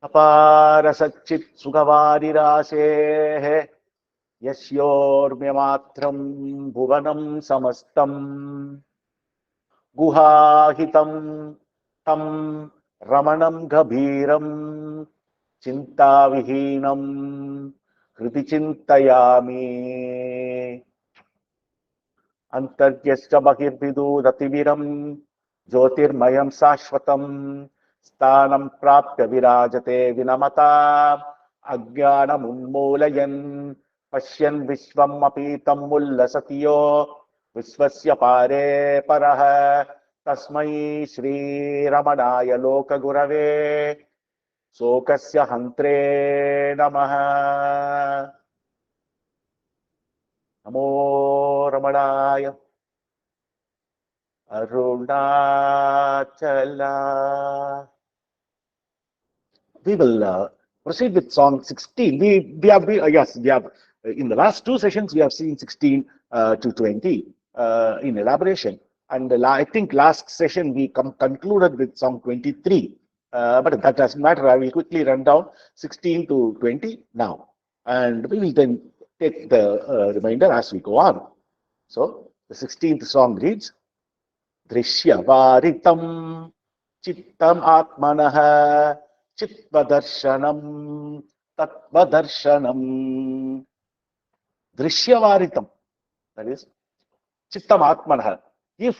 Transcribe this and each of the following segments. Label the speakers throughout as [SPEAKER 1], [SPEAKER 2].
[SPEAKER 1] अपार सच्चित सुखवारि राशेः यस्योर्म्यमात्रं भुवनं समस्तं गुहाहितं तं रमणं गभीरं चिन्ताविहीनं हृदि चिन्तयामि अंतर्यश्च बहिर्विदुरतिविरं ज्योतिर्मयं शाश्वतं स्थानं प्राप्य विराजते विनमता अज्ञानमुन्मूलयन् पश्यन् विश्वम् अपीतम् उल्लसति यो विश्वस्य पारे परः तस्मै श्रीरमणाय लोकगुरवे शोकस्य हन्त्रे नमः। नमो रमणाय Arunachala. We will proceed with song 16. We have in the last two sessions we have seen 16 to 20 in elaboration, and I think last session we concluded with song 23. But that doesn't matter. I will quickly run down 16 to 20 now, and we will then take the remainder as we go on. So the 16th song reads: Drishyavaritam Chittam Atmanah Chitvadarshanam Tatvadarshanam. Drishyavaritam, that is Chittam Atmanah. If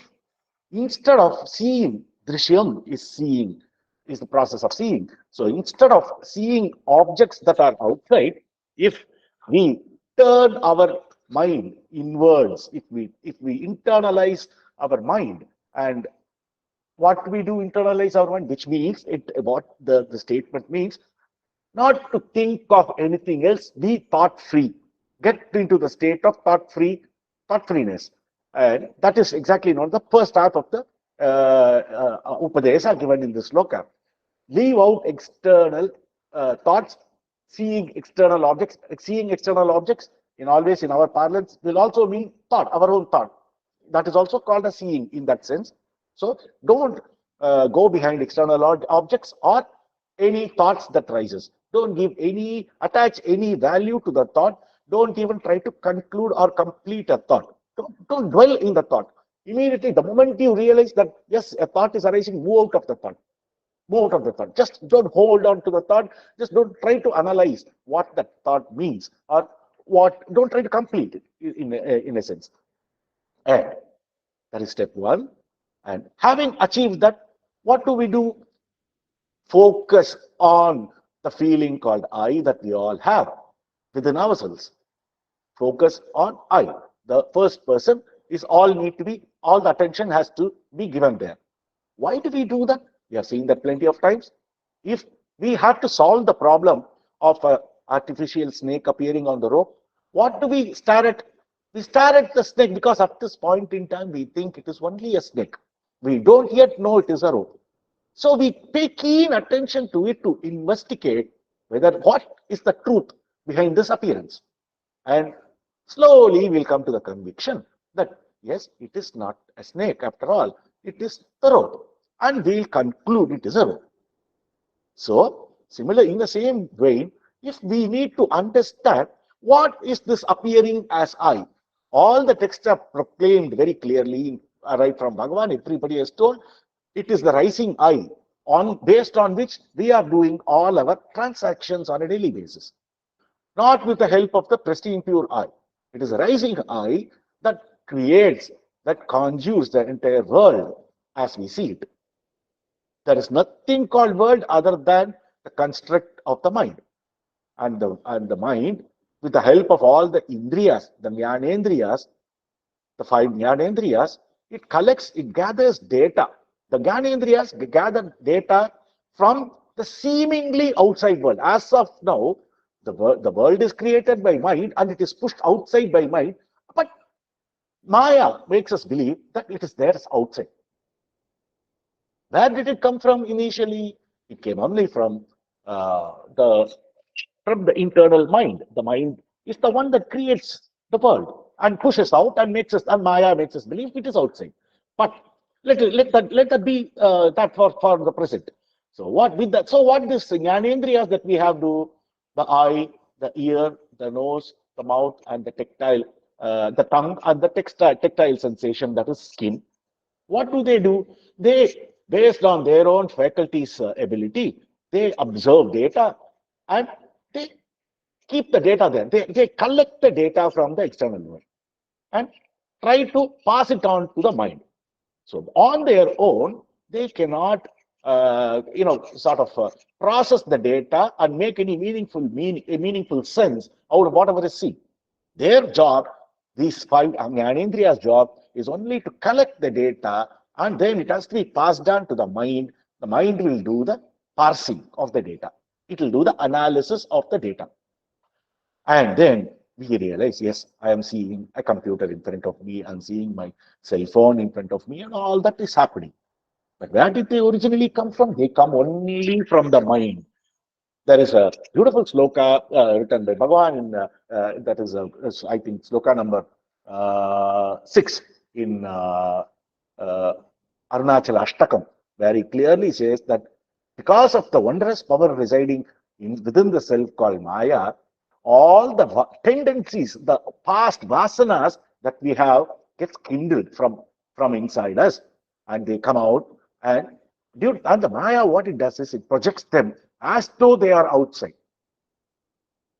[SPEAKER 1] instead of seeing, Drishyam is seeing, is the process of seeing. So instead of seeing objects that are outside, if we turn our mind inwards, if we internalize our mind, and what we do internalize our mind, which means what the statement means, not to think of anything else, be thought free, get into the state of thought freeness. And that is exactly not the first half of the Upadesa given in this sloka. Leave out external thoughts, seeing external objects. Seeing external objects in always in our parlance will also mean thought, our own thought. That is also called a seeing in that sense. So don't go behind external objects or any thoughts that rises. Don't attach any value to the thought. Don't even try to conclude or complete a thought. Don't dwell in the thought. Immediately, the moment you realize that yes, a thought is arising, move out of the thought. Move out of the thought. Just don't hold on to the thought. Just don't try to analyze what that thought means, or don't try to complete it in a sense. And that is step one. And having achieved that, what do we do? Focus on the feeling called I that we all have within ourselves. Focus on I. The first person is all the attention has to be given there. Why do we do that? We have seen that plenty of times. If we have to solve the problem of an artificial snake appearing on the rope, what do we stare at? We stare at the snake because at this point in time we think it is only a snake. We don't yet know it is a rope. So we pay keen attention to it to investigate what is the truth behind this appearance. And slowly we'll come to the conviction that yes, it is not a snake after all. It is the rope. And we'll conclude it is a rope. So, similar in the same way, if we need to understand what is this appearing as I, all the texts are proclaimed very clearly right from Bhagavan. Everybody has told it is the rising I based on which we are doing all our transactions on a daily basis. Not with the help of the pristine pure I. It is a rising I that creates, that conjures the entire world as we see it. There is nothing called world other than the construct of the mind. And the mind, with the help of all the indriyas, the jnanendriyas, the five jnanendriyas, it gathers data. The jnanendriyas gather data from the seemingly outside world. As of now, the world is created by mind and it is pushed outside by mind. But Maya makes us believe that it is there outside. Where did it come from initially? It came only from the internal mind. The mind is the one that creates the world and pushes out and Maya makes us believe it is outside. But let that be that for the present. So what with that? So what this jnanendriyas that we have do, the eye, the ear, the nose, the mouth, and the tactile, the tongue, and the tactile sensation, that is skin. What do? They, based on their own faculties ability, they observe data and they keep the data there. They collect the data from the external world and try to pass it on to the mind. So on their own, they cannot, sort of process the data and make any meaningful sense out of whatever is seen. Their job, these five Jnanendriya's job, is only to collect the data and then it has to be passed on to the mind. The mind will do the parsing of the data. It will do the analysis of the data. And then we realize, yes, I am seeing a computer in front of me, I'm seeing my cell phone in front of me, and all that is happening. But where did they originally come from? They come only from the mind. There is a beautiful sloka written by Bhagavan in that is, I think, sloka number 6 in Arunachala Ashtakam, where he clearly says that because of the wondrous power residing within the self called Maya, all the tendencies, the past vasanas that we have gets kindled from inside us, and they come out. And the Maya, what it does is it projects them as though they are outside.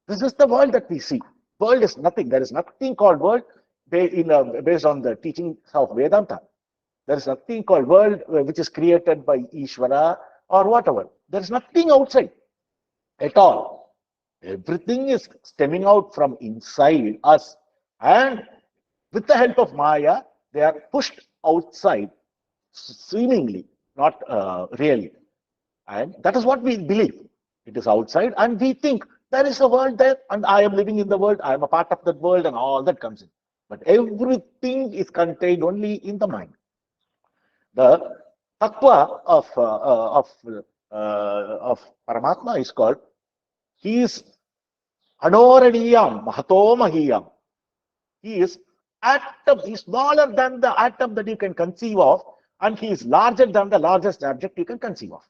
[SPEAKER 1] This is the world that we see. World is nothing. There is nothing called world based on the teachings of Vedanta. There is nothing called world which is created by Ishvara or whatever. There is nothing outside at all. Everything is stemming out from inside us. And with the help of Maya, they are pushed outside, seemingly, not really. And that is what we believe. It is outside, and we think there is a world there, and I am living in the world, I am a part of that world, and all that comes in. But everything is contained only in the mind. The tattva of Paramatma is called, he is Anoraniyam, Mahato Mahiyam. He is atom, he is smaller than the atom that you can conceive of, and he is larger than the largest object you can conceive of.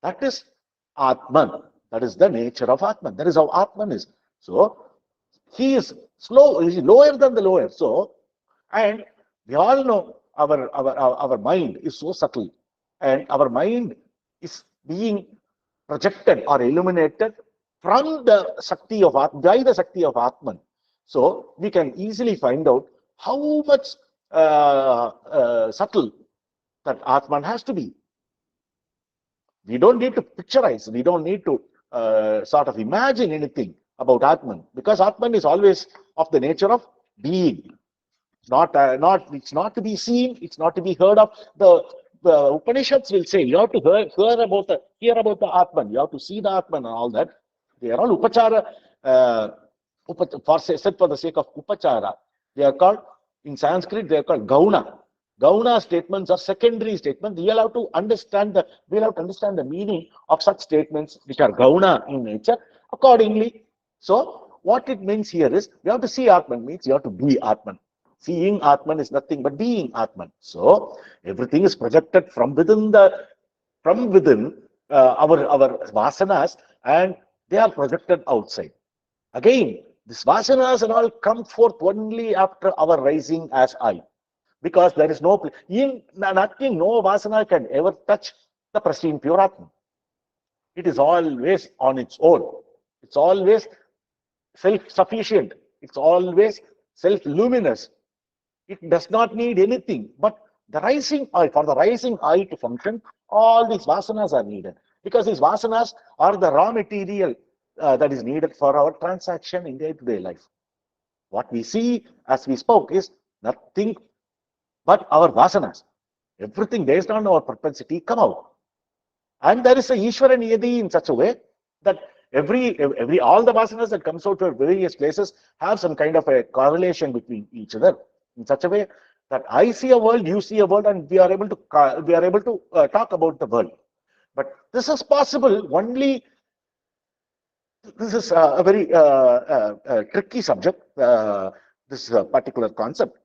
[SPEAKER 1] That is Atman. That is the nature of Atman. That is how Atman is. So he is slow, he is lower than the lower. So, and we all know our mind is so subtle, and our mind is being projected or illuminated from the Shakti of Atman, by the Shakti of Atman. So we can easily find out how much subtle that Atman has to be. We don't need to picturize, we don't need to sort of imagine anything about Atman, because Atman is always of the nature of being. It's not to be seen, it's not to be heard of. The Upanishads will say you have to hear about the Atman, you have to see the Atman and all that. They are all upachara, said for the sake of upachara. They are called, in Sanskrit, they are called gauna. Gauna statements are secondary statements. We'll have to understand the meaning of such statements which are gauna in nature accordingly. So what it means here is, you have to see Atman means you have to be Atman. Seeing Atman is nothing but being Atman. So everything is projected from within our vasanas, and they are projected outside. Again, these vasanas and all come forth only after our rising as I. Because there is nothing, no vasana can ever touch the pristine pure Atman. It is always on its own. It's always self-sufficient. It's always self-luminous. It does not need anything. But for the rising I to function, all these vasanas are needed. Because these vasanas are the raw material that is needed for our transaction in day-to-day life. What we see, as we spoke, is nothing but our vasanas. Everything based on our propensity come out. And there is a Ishvara Niyati in such a way that all the vasanas that comes out to various places have some kind of a correlation between each other in such a way that I see a world, you see a world, and we are able to talk about the world. But this is possible only. This is a very tricky subject. This particular concept,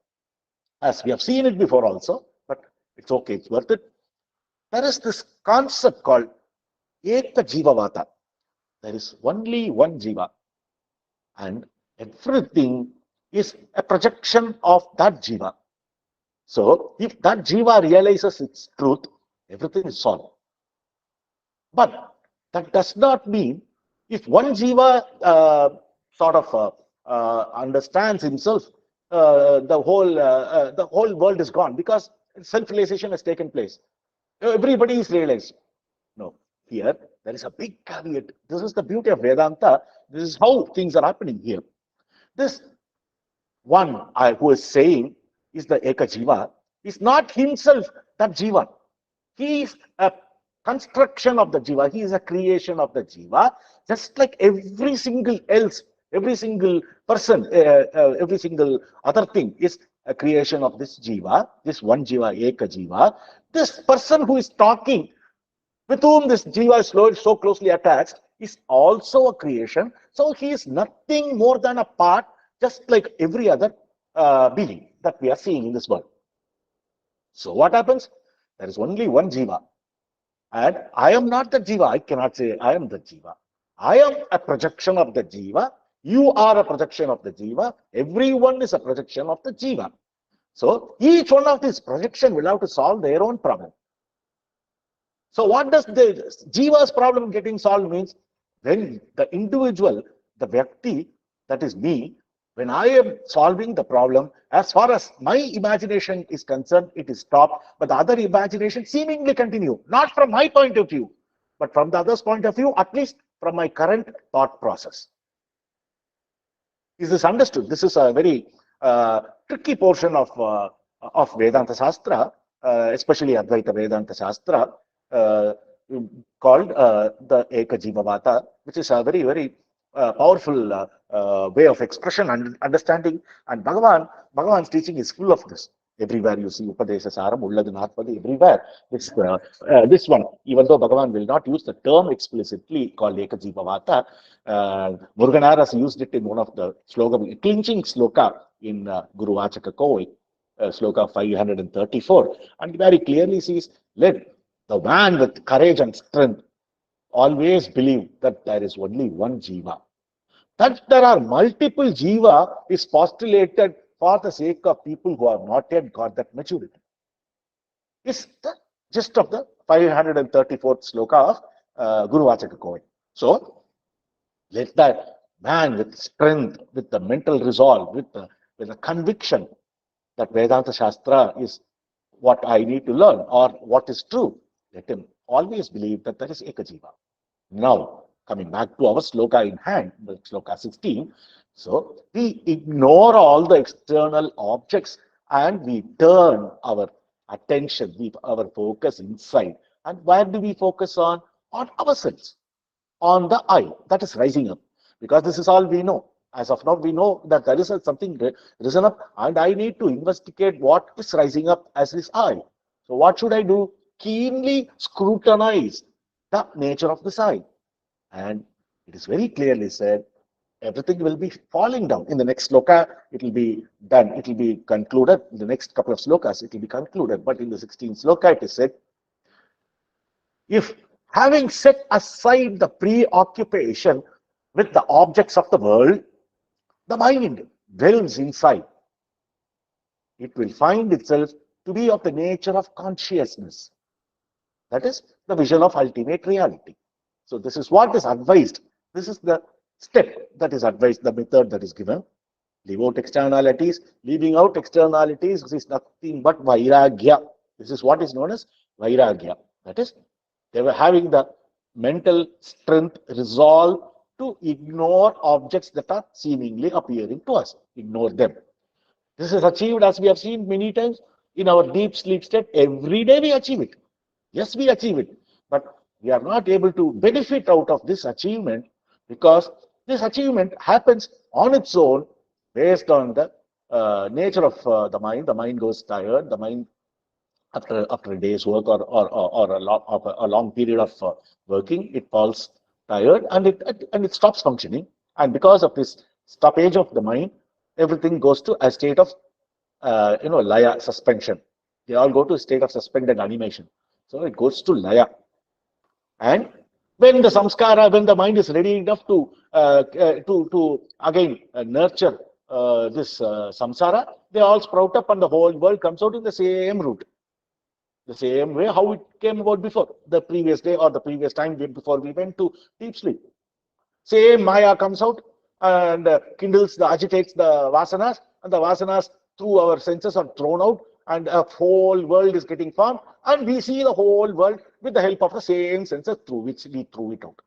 [SPEAKER 1] as we have seen it before also, but it's okay, it's worth it. There is this concept called Eka Jivavata. There is only one Jiva, and everything is a projection of that Jiva. So, if that Jiva realizes its truth, everything is solved. But that does not mean if one Jiva sort of understands himself, the whole world is gone because self-realization has taken place. Everybody is realized. No, here there is a big caveat. This is the beauty of Vedanta. This is how things are happening here. This one who is saying is the Eka Jiva is not himself that Jiva. He is a construction of the Jiva. He is a creation of the Jiva, just like every single else, every single person, every single other thing is a creation of this Jiva, this one Jiva, Eka Jiva. This person who is talking, with whom this Jiva is so closely attached, is also a creation. So he is nothing more than a part, just like every other being that we are seeing in this world. So what happens? There is only one Jiva. And I am not the Jiva. I cannot say I am the Jiva. I am a projection of the Jiva. You are a projection of the Jiva. Everyone is a projection of the Jiva. So each one of these projections will have to solve their own problem. So what does the Jiva's problem getting solved means? When the individual, the Vyakti, that is me, when I am solving the problem, as far as my imagination is concerned, it is stopped, but the other imagination seemingly continue, not from my point of view, but from the other's point of view, at least from my current thought process. Is this understood? This is a very tricky portion of Vedanta Shastra, especially Advaita Vedanta Shastra, called the Eka Jivavata, which is a very, very powerful way of expression and understanding. And Bhagavan's teaching is full of this. Everywhere you see Upadesa Saram, Ulladunatpadi, everywhere. This one, even though Bhagavan will not use the term explicitly called Eka Jivavata, Muruganar has used it in one of the sloka, clinching sloka in Guru Vachaka Kovai, sloka 534, and very clearly says, let the man with courage and strength always believe that there is only one Jiva. That there are multiple Jiva is postulated for the sake of people who have not yet got that maturity. It's the gist of the 534th sloka of Guru Vachaka Kovai. So, let that man with strength, with the mental resolve, with the conviction that Vedanta Shastra is what I need to learn or what is true, let him always believe that there is Eka Jiva. Now, coming back to our sloka in hand, the sloka 16, so we ignore all the external objects and we turn our attention, our focus inside. And where do we focus on? On ourselves, on the I, that is rising up. Because this is all we know. As of now, we know that there is something risen up, and I need to investigate what is rising up as this I. So what should I do? Keenly scrutinize the nature of this I. And it is very clearly said, everything will be falling down. In the next sloka, it will be done. It will be concluded. In the next couple of slokas, it will be concluded. But in the 16th sloka, it is said, if having set aside the preoccupation with the objects of the world, the mind dwells inside. It will find itself to be of the nature of consciousness. That is the vision of ultimate reality. So this is what is advised. This is the step that is advised, the method that is given. Leave out externalities. Leaving out externalities is nothing but vairagya. This is what is known as vairagya. That is, they were having the mental strength, resolve to ignore objects that are seemingly appearing to us. Ignore them. This is achieved, as we have seen many times, in our deep sleep state. Every day we achieve it. Yes, we achieve it. But we are not able to benefit out of this achievement because this achievement happens on its own based on the nature of the mind. The mind goes tired. The mind, after a day's work or a long period of working, it falls tired and it stops functioning. And because of this stoppage of the mind, everything goes to a state of laya, suspension. They all go to a state of suspended animation. So it goes to laya. And When the samskara, when the mind is ready enough to again nurture this samsara, they all sprout up and the whole world comes out in the same route, the same way how it came about before, the previous day or the previous time before we went to deep sleep. Same Maya comes out and kindles, agitates the vasanas, and the vasanas through our senses are thrown out, and a whole world is getting formed, and we see the whole world with the help of the same senses through which we threw it out.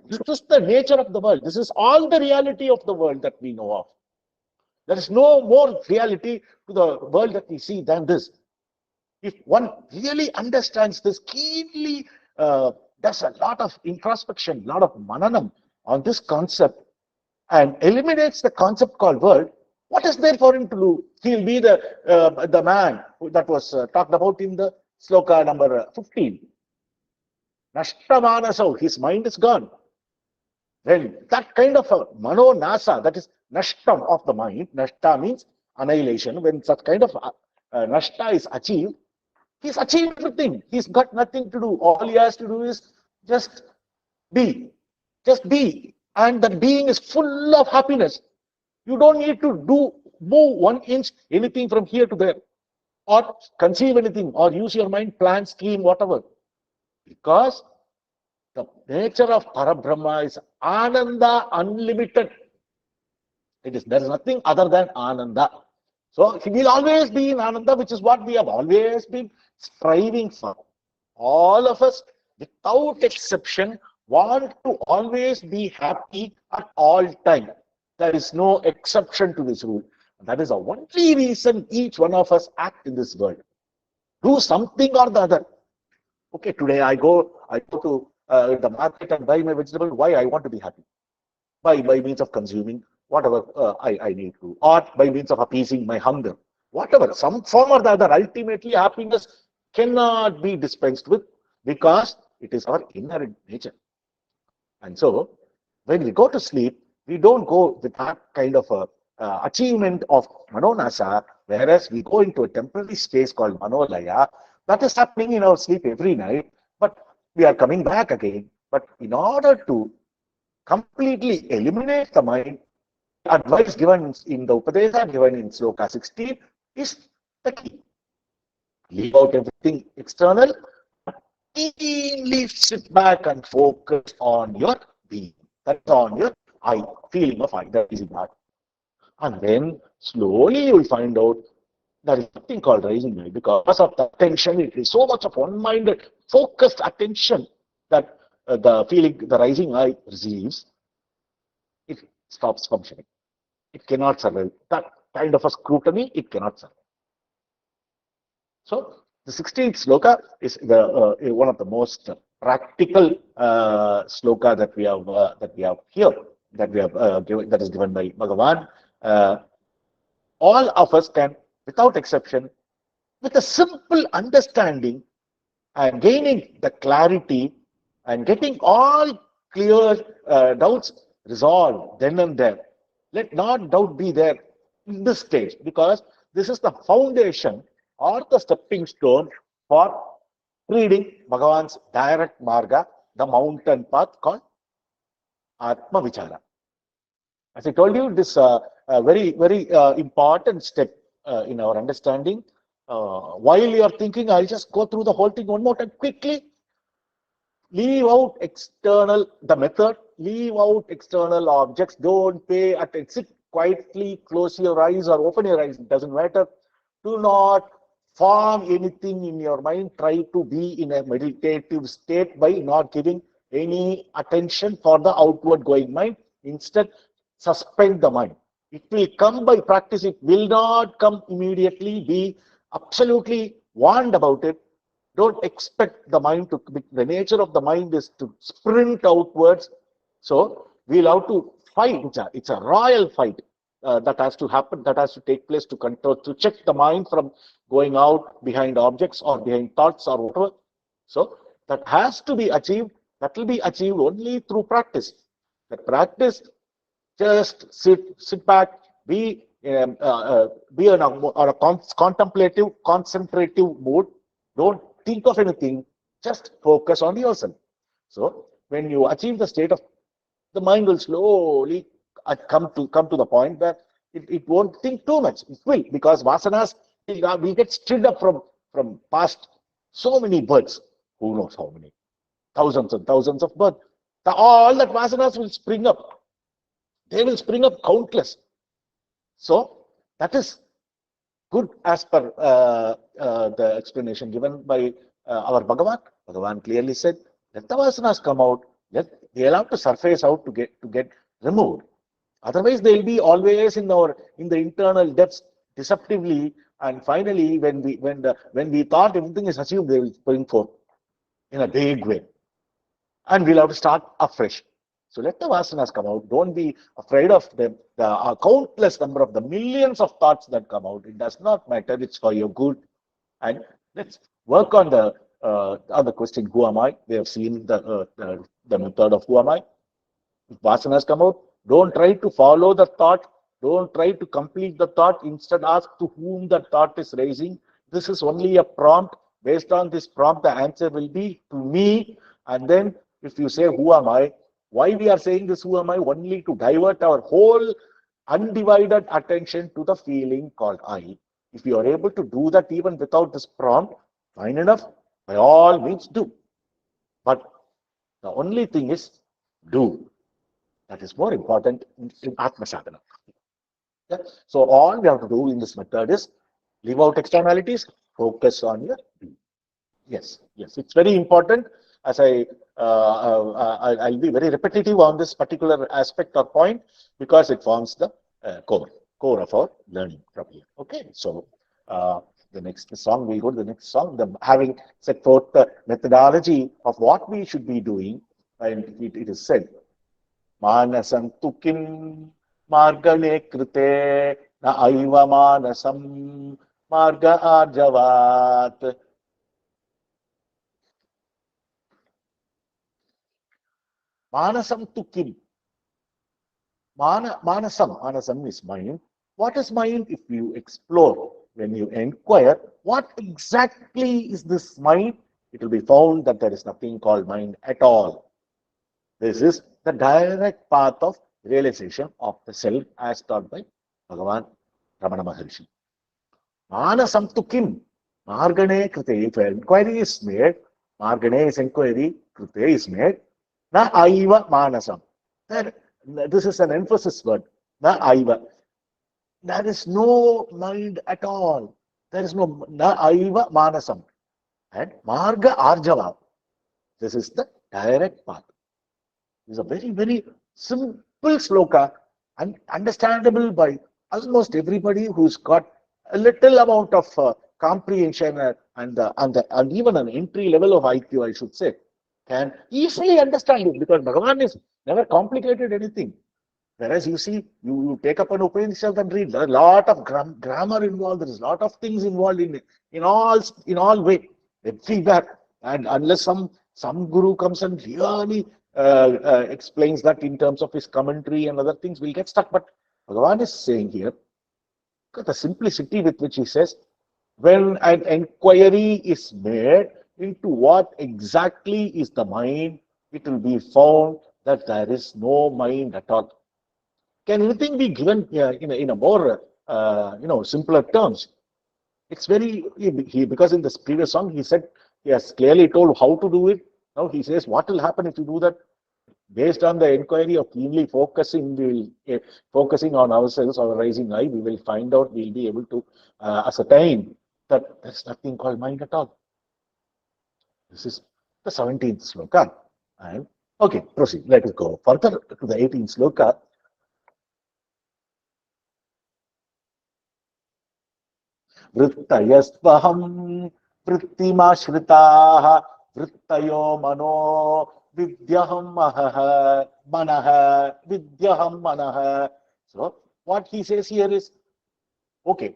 [SPEAKER 1] This is the nature of the world. This is all the reality of the world that we know of. There is no more reality to the world that we see than this. If one really understands this keenly, does a lot of introspection, a lot of mananam on this concept, and eliminates the concept called world, what is there for him to do? He'll be the man that was talked about in the sloka number 15. Nashtamanasau, his mind is gone. When that kind of a mano nasa, that is nashtam of the mind, nashta means annihilation, when such kind of nashta is achieved, he's achieved everything. He's got nothing to do. All he has to do is just be. Just be. And that being is full of happiness. You don't need to move 1 inch, anything from here to there, or conceive anything, or use your mind, plan, scheme, whatever. Because the nature of Parabrahma is Ananda, unlimited. There is nothing other than Ananda. So he will always be in Ananda, which is what we have always been striving for. All of us, without exception, want to always be happy at all times. There is no exception to this rule. That is the only reason each one of us act in this world. Do something or the other. Okay, today I go to the market and buy my vegetable. Why? I want to be happy. By means of consuming whatever I need to, or by means of appeasing my hunger. Whatever, some form or the other, ultimately happiness cannot be dispensed with because it is our inherent nature. And so, when we go to sleep, we don't go with that kind of achievement of manonasa, whereas we go into a temporary space called manolaya. That is happening in our sleep every night, but we are coming back again. But in order to completely eliminate the mind, the advice given in the Upadesa, given in sloka 16, is the key. Leave out everything external, keenly sit back and focus on your being. That's on your I, feeling of I, that is that. And then slowly you will find out there is nothing called rising I, because of the attention. It is so much of one-minded, focused attention that the rising I receives, it stops functioning. It cannot survive. That kind of a scrutiny, it cannot survive. So the 16th sloka is one of the most practical sloka that we have here, that is given by Bhagavan. All of us can, without exception, with a simple understanding and gaining the clarity and getting all clear doubts resolved then and there. Let not doubt be there in this stage, because this is the foundation or the stepping stone for reading Bhagavan's direct marga, the mountain path called Atma Vichara. As I told you, this very, very important step in our understanding. While you are thinking, I'll just go through the whole thing one more time quickly. Leave out the method, leave out external objects. Don't pay attention. Sit quietly, close your eyes or open your eyes, it doesn't matter. Do not form anything in your mind. Try to be in a meditative state by not giving any attention for the outward going mind. Instead, suspend the mind. It will come by practice. It will not come immediately. Be absolutely warned about it. Don't expect the mind to, the nature of the mind is to sprint outwards. So we'll have to fight. It's a royal fight that has to happen, that has to take place to control, to check the mind from going out behind objects or behind thoughts or whatever. So that has to be achieved. That will be achieved only through practice. The practice, just sit back, be on a contemplative, concentrative mood. Don't think of anything. Just focus on yourself. So when you achieve the state of, the mind will slowly come to the point where it won't think too much. It will, because vasanas will get stirred up from past so many births. Who knows how many? Thousands and thousands of births. All that vasanas will spring up. They will spring up countless. So that is good as per the explanation given by our Bhagavan. Bhagavan clearly said, let the vasanas come out, they'll have to surface out to get removed. Otherwise, they'll be always in the internal depths deceptively, and finally, when we thought everything is assumed, they will spring forth in a big way, and we'll have to start afresh. So let the vasanas come out. Don't be afraid of them. The countless number of the millions of thoughts that come out. It does not matter. It's for your good. And let's work on the question, who am I? We have seen the method of who am I. If vasanas come out, don't try to follow the thought. Don't try to complete the thought. Instead, ask to whom the thought is raising. This is only a prompt. Based on this prompt, the answer will be to me. And then, if you say, who am I? Why we are saying this, who am I? Only to divert our whole undivided attention to the feeling called I. If you are able to do that even without this prompt, fine enough. By all means, do. But the only thing is, do. That is more important in Atma Sadhana. Yeah? So all we have to do in this method is leave out externalities, focus on your being. Yes, it's very important. As I'll be very repetitive on this particular aspect or point, because it forms the core of our learning from here. Okay, so the next song, we'll go to the next song. Having set forth the methodology of what we should be doing, and it is said, Manasam tu kim margane krite na aiva manasam marga arjavat. Manasam tu kim. Manasam is mind. What is mind? If you explore, when you inquire, what exactly is this mind? It will be found that there is nothing called mind at all. This is the direct path of realization of the self as taught by Bhagavan Ramana Maharshi. Manasam tu kim? Margane krite. If an inquiry is made, Margane is inquiry, krite is made, na aiva manasam. This is an emphasis word. Na aiva. There is no mind at all. There is no na aiva manasam. And marga arjava. This is the direct path. This is a very, very simple sloka and understandable by almost everybody who's got a little amount of comprehension and even an entry level of IQ, I should say, can easily understand it, because Bhagavan is never complicated anything. Whereas you see, you take up an Upanishad and read, there are a lot of grammar involved, there is a lot of things involved in all way, everywhere. And unless some guru comes and really explains that in terms of his commentary and other things, we'll get stuck. But Bhagavan is saying here, look at the simplicity with which he says, when an inquiry is made into what exactly is the mind, it will be found that there is no mind at all. Can anything be given in a more simpler terms? It's very because in this previous song he said, he has clearly told how to do it. Now he says what will happen if you do that. Based on the inquiry of keenly focusing on ourselves, our rising eye, we will find out, we'll be able to ascertain that there's nothing called mind at all. This is the 17th sloka. And okay, proceed. Let us go further to the 18th sloka. Vrittayastvaham vrittimashritah vrittayo mano vidyaham manaha vidyaham manaha. So what he says here is, okay,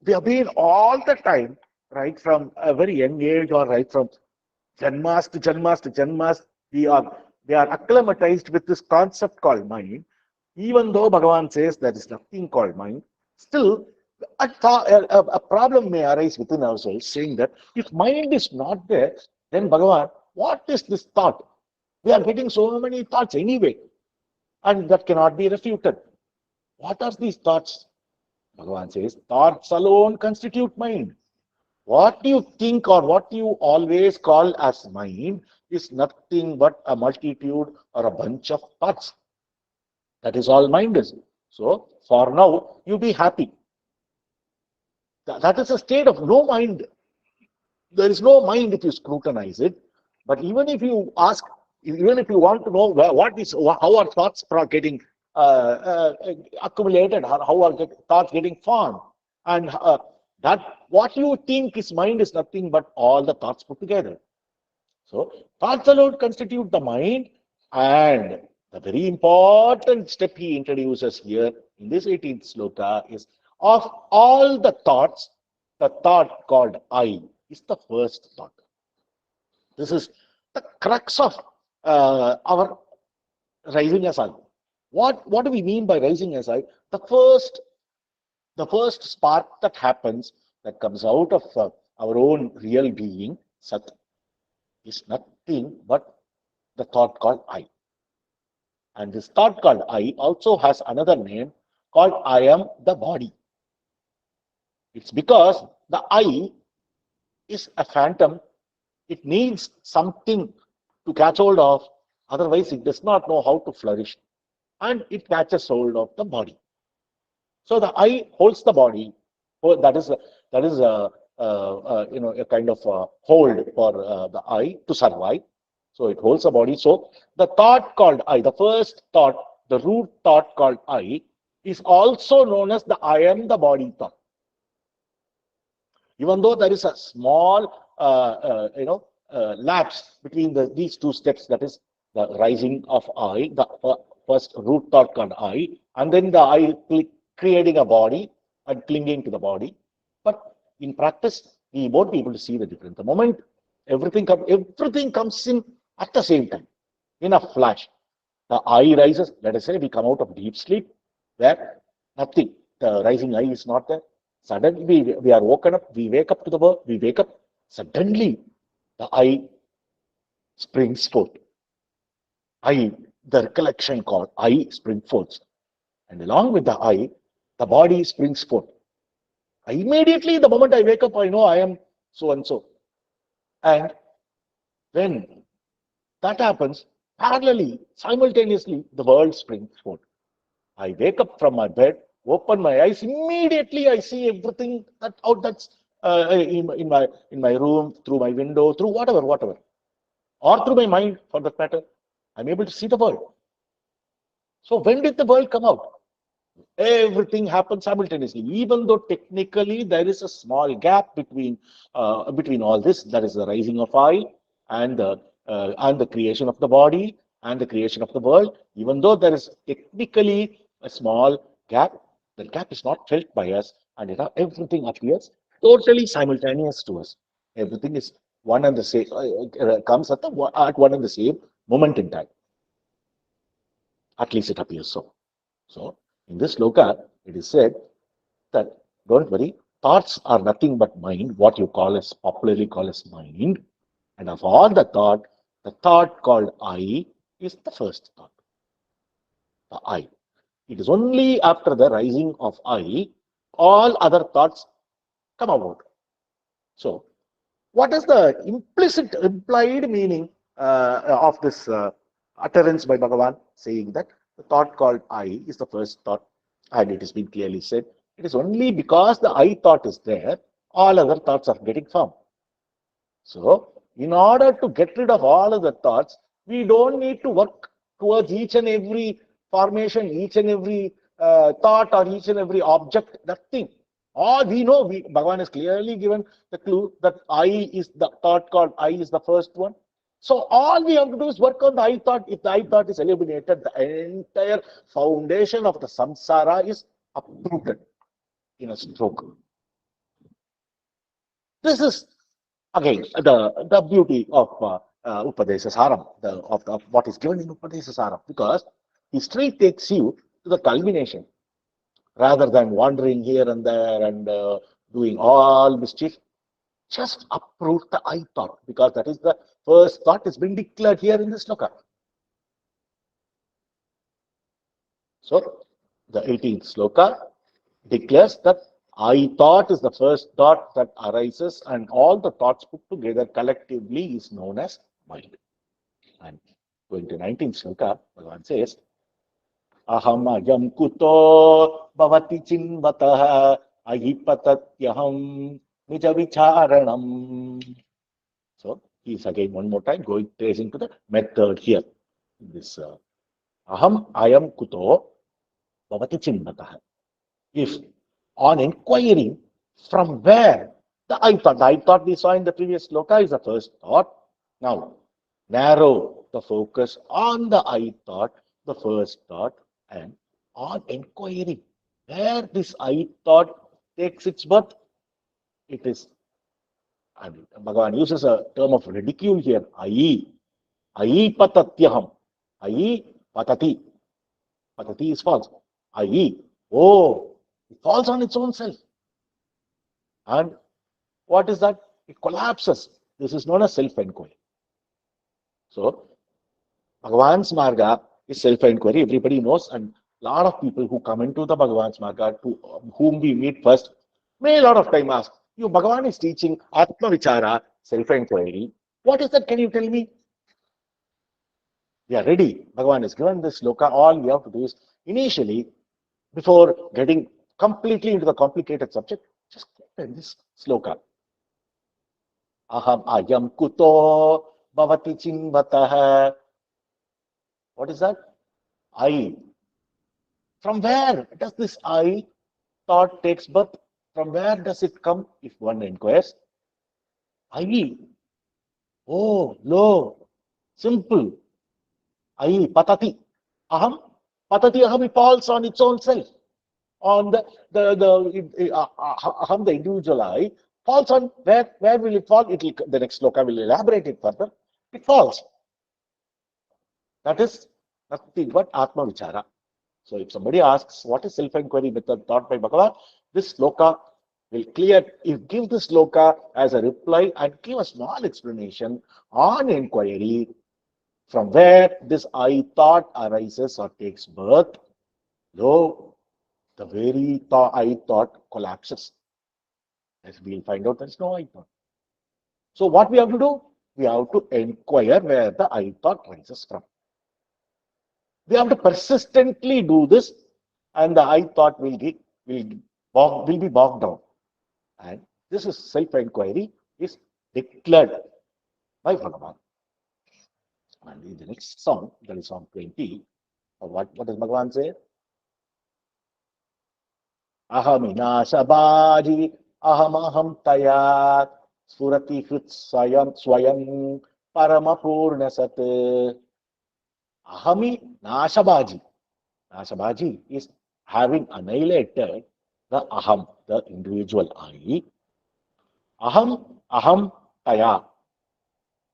[SPEAKER 1] we have been all the time, right from a very young age, or right from janmas to janmas, they are acclimatized with this concept called mind. Even though Bhagavan says there is nothing called mind, still a problem may arise within ourselves, saying that if mind is not there, Then Bhagavan, what is this thought? We are getting so many thoughts anyway, and that cannot be refuted. What are these thoughts? Bhagavan says, thoughts alone constitute mind. What you think or what you always call as mind is nothing but a multitude or a bunch of thoughts. That is all mind is. So, for now, you be happy. That is a state of no mind. There is no mind if you scrutinize it. But even if you ask, even if you want to know what is, how are thoughts getting uh, accumulated, how are thoughts getting formed, and that what you think is mind is nothing but all the thoughts put together. So thoughts alone constitute the mind, and the very important step he introduces here in this 18th sloka is of all the thoughts, the thought called I is the first thought. This is the crux of our rising as I. What do we mean by rising as I? The first spark that happens, that comes out of our own real being, Sat, is nothing but the thought called I. And this thought called I also has another name called I am the body. It's because the I is a phantom. It needs something to catch hold of, otherwise, it does not know how to flourish. And it catches hold of the body. So the I holds the body. That is a kind of hold for the I to survive. So it holds the body. So the thought called I, the first thought, the root thought called I, is also known as the I am the body thought. Even though there is a small, lapse between these two steps, that is the rising of I, the first root thought called I, and then the I creating a body and clinging to the body. But in practice, we won't be able to see the difference. The moment everything comes in at the same time, in a flash. The I rises, let us say we come out of deep sleep, where nothing, the rising I is not there. Suddenly we are woken up, we wake up to the world, we wake up, suddenly the I springs forth. I, the recollection called I springs forth. And along with the I, the body springs forth. Immediately, the moment I wake up, I know I am so and so. And when that happens, parallelly, simultaneously, the world springs forth. I wake up from my bed, open my eyes, immediately I see everything that's in my room, through my window, through whatever, or through my mind for that matter. I'm able to see the world. So when did the world come out? Everything happens simultaneously, even though technically there is a small gap between all this. That is the rising of I and the creation of the body and the creation of the world. Even though there is technically a small gap, the gap is not felt by us, and everything appears totally simultaneous to us. Everything is one and the same, comes at one and the same moment in time. At least it appears so. So, in this sloka, it is said that don't worry, thoughts are nothing but mind, what you popularly call as mind. And of all the thought called I is the first thought, the I. It is only after the rising of I, all other thoughts come about. So, what is the implied meaning of this utterance by Bhagavan, saying that the thought called I is the first thought, and it has been clearly said, it is only because the I thought is there, all other thoughts are getting formed. So, in order to get rid of all of the thoughts, we don't need to work towards each and every formation, each and every thought or each and every object, nothing. All we know, Bhagavan has clearly given the clue that I is the thought called I is the first one. So all we have to do is work on the I thought. If the I thought is eliminated, the entire foundation of the samsara is uprooted in a stroke. This is again the beauty of Upadesa Saram, of what is given in Upadesa Saram, because history takes you to the culmination rather than wandering here and there and doing all mischief. just uproot the I thought, because that is the first thought is being declared here in this sloka. So the 18th sloka declares that I thought is the first thought that arises, and all the thoughts put together collectively is known as mind. And going to 19th sloka, Bhagavan says, Aham ayam kuto bhavati chinvatah ahipatatyaham nija vicharanam. So he's again one more time going tracing to the method here. This aham ayam kuto bhavati chinvatah. If on inquiring from where the I thought we saw in the previous sloka is the first thought. Now narrow the focus on the I thought, the first thought, and on inquiring where this I thought takes its birth, it is, and Bhagavan uses a term of ridicule here, I patatyaham, I patati, patati is false, I, oh, it falls on its own self. And what is that? It collapses. This is known as self-inquiry. So, Bhagavan's Marga is self-inquiry. Everybody knows, and a lot of people who come into the Bhagavan's Marga, to whom we meet first, may a lot of time ask, you, Bhagavan is teaching Atma Vichara, self-inquiry. What is that? Can you tell me? We are ready. Bhagavan has given this sloka. All we have to do is, initially, before getting completely into the complicated subject, just get in this sloka. Aham ayam kuto bhavati chinvatah. What is that? I. From where does this I thought takes birth? From where does it come? If one inquires, I. Oh, lo. Simple. I patati. Aham. Patati aham, it falls on its own self. On aham, the individual I, falls on where will it fall? It will, the next sloka will elaborate it further. It falls. That is nothing but Atma Vichara. So if somebody asks what is self-inquiry method taught by Bhagavan, this sloka will give this sloka as a reply and give a small explanation on inquiry from where this I thought arises or takes birth, though the very I thought collapses. As we'll find out, there is no I thought. So what we have to do? We have to inquire where the I thought rises from. We have to persistently do this, and the I thought will be bogged down. And this is self-inquiry is declared by Bhagavan. And in the next song, that is song 20, what does Bhagavan say? Ahaminashabaji aham taya surati hrit swayam paramapurna sat. Ahami nashabaji. Nashabaji is having annihilated the aham, the individual I. Aham taya.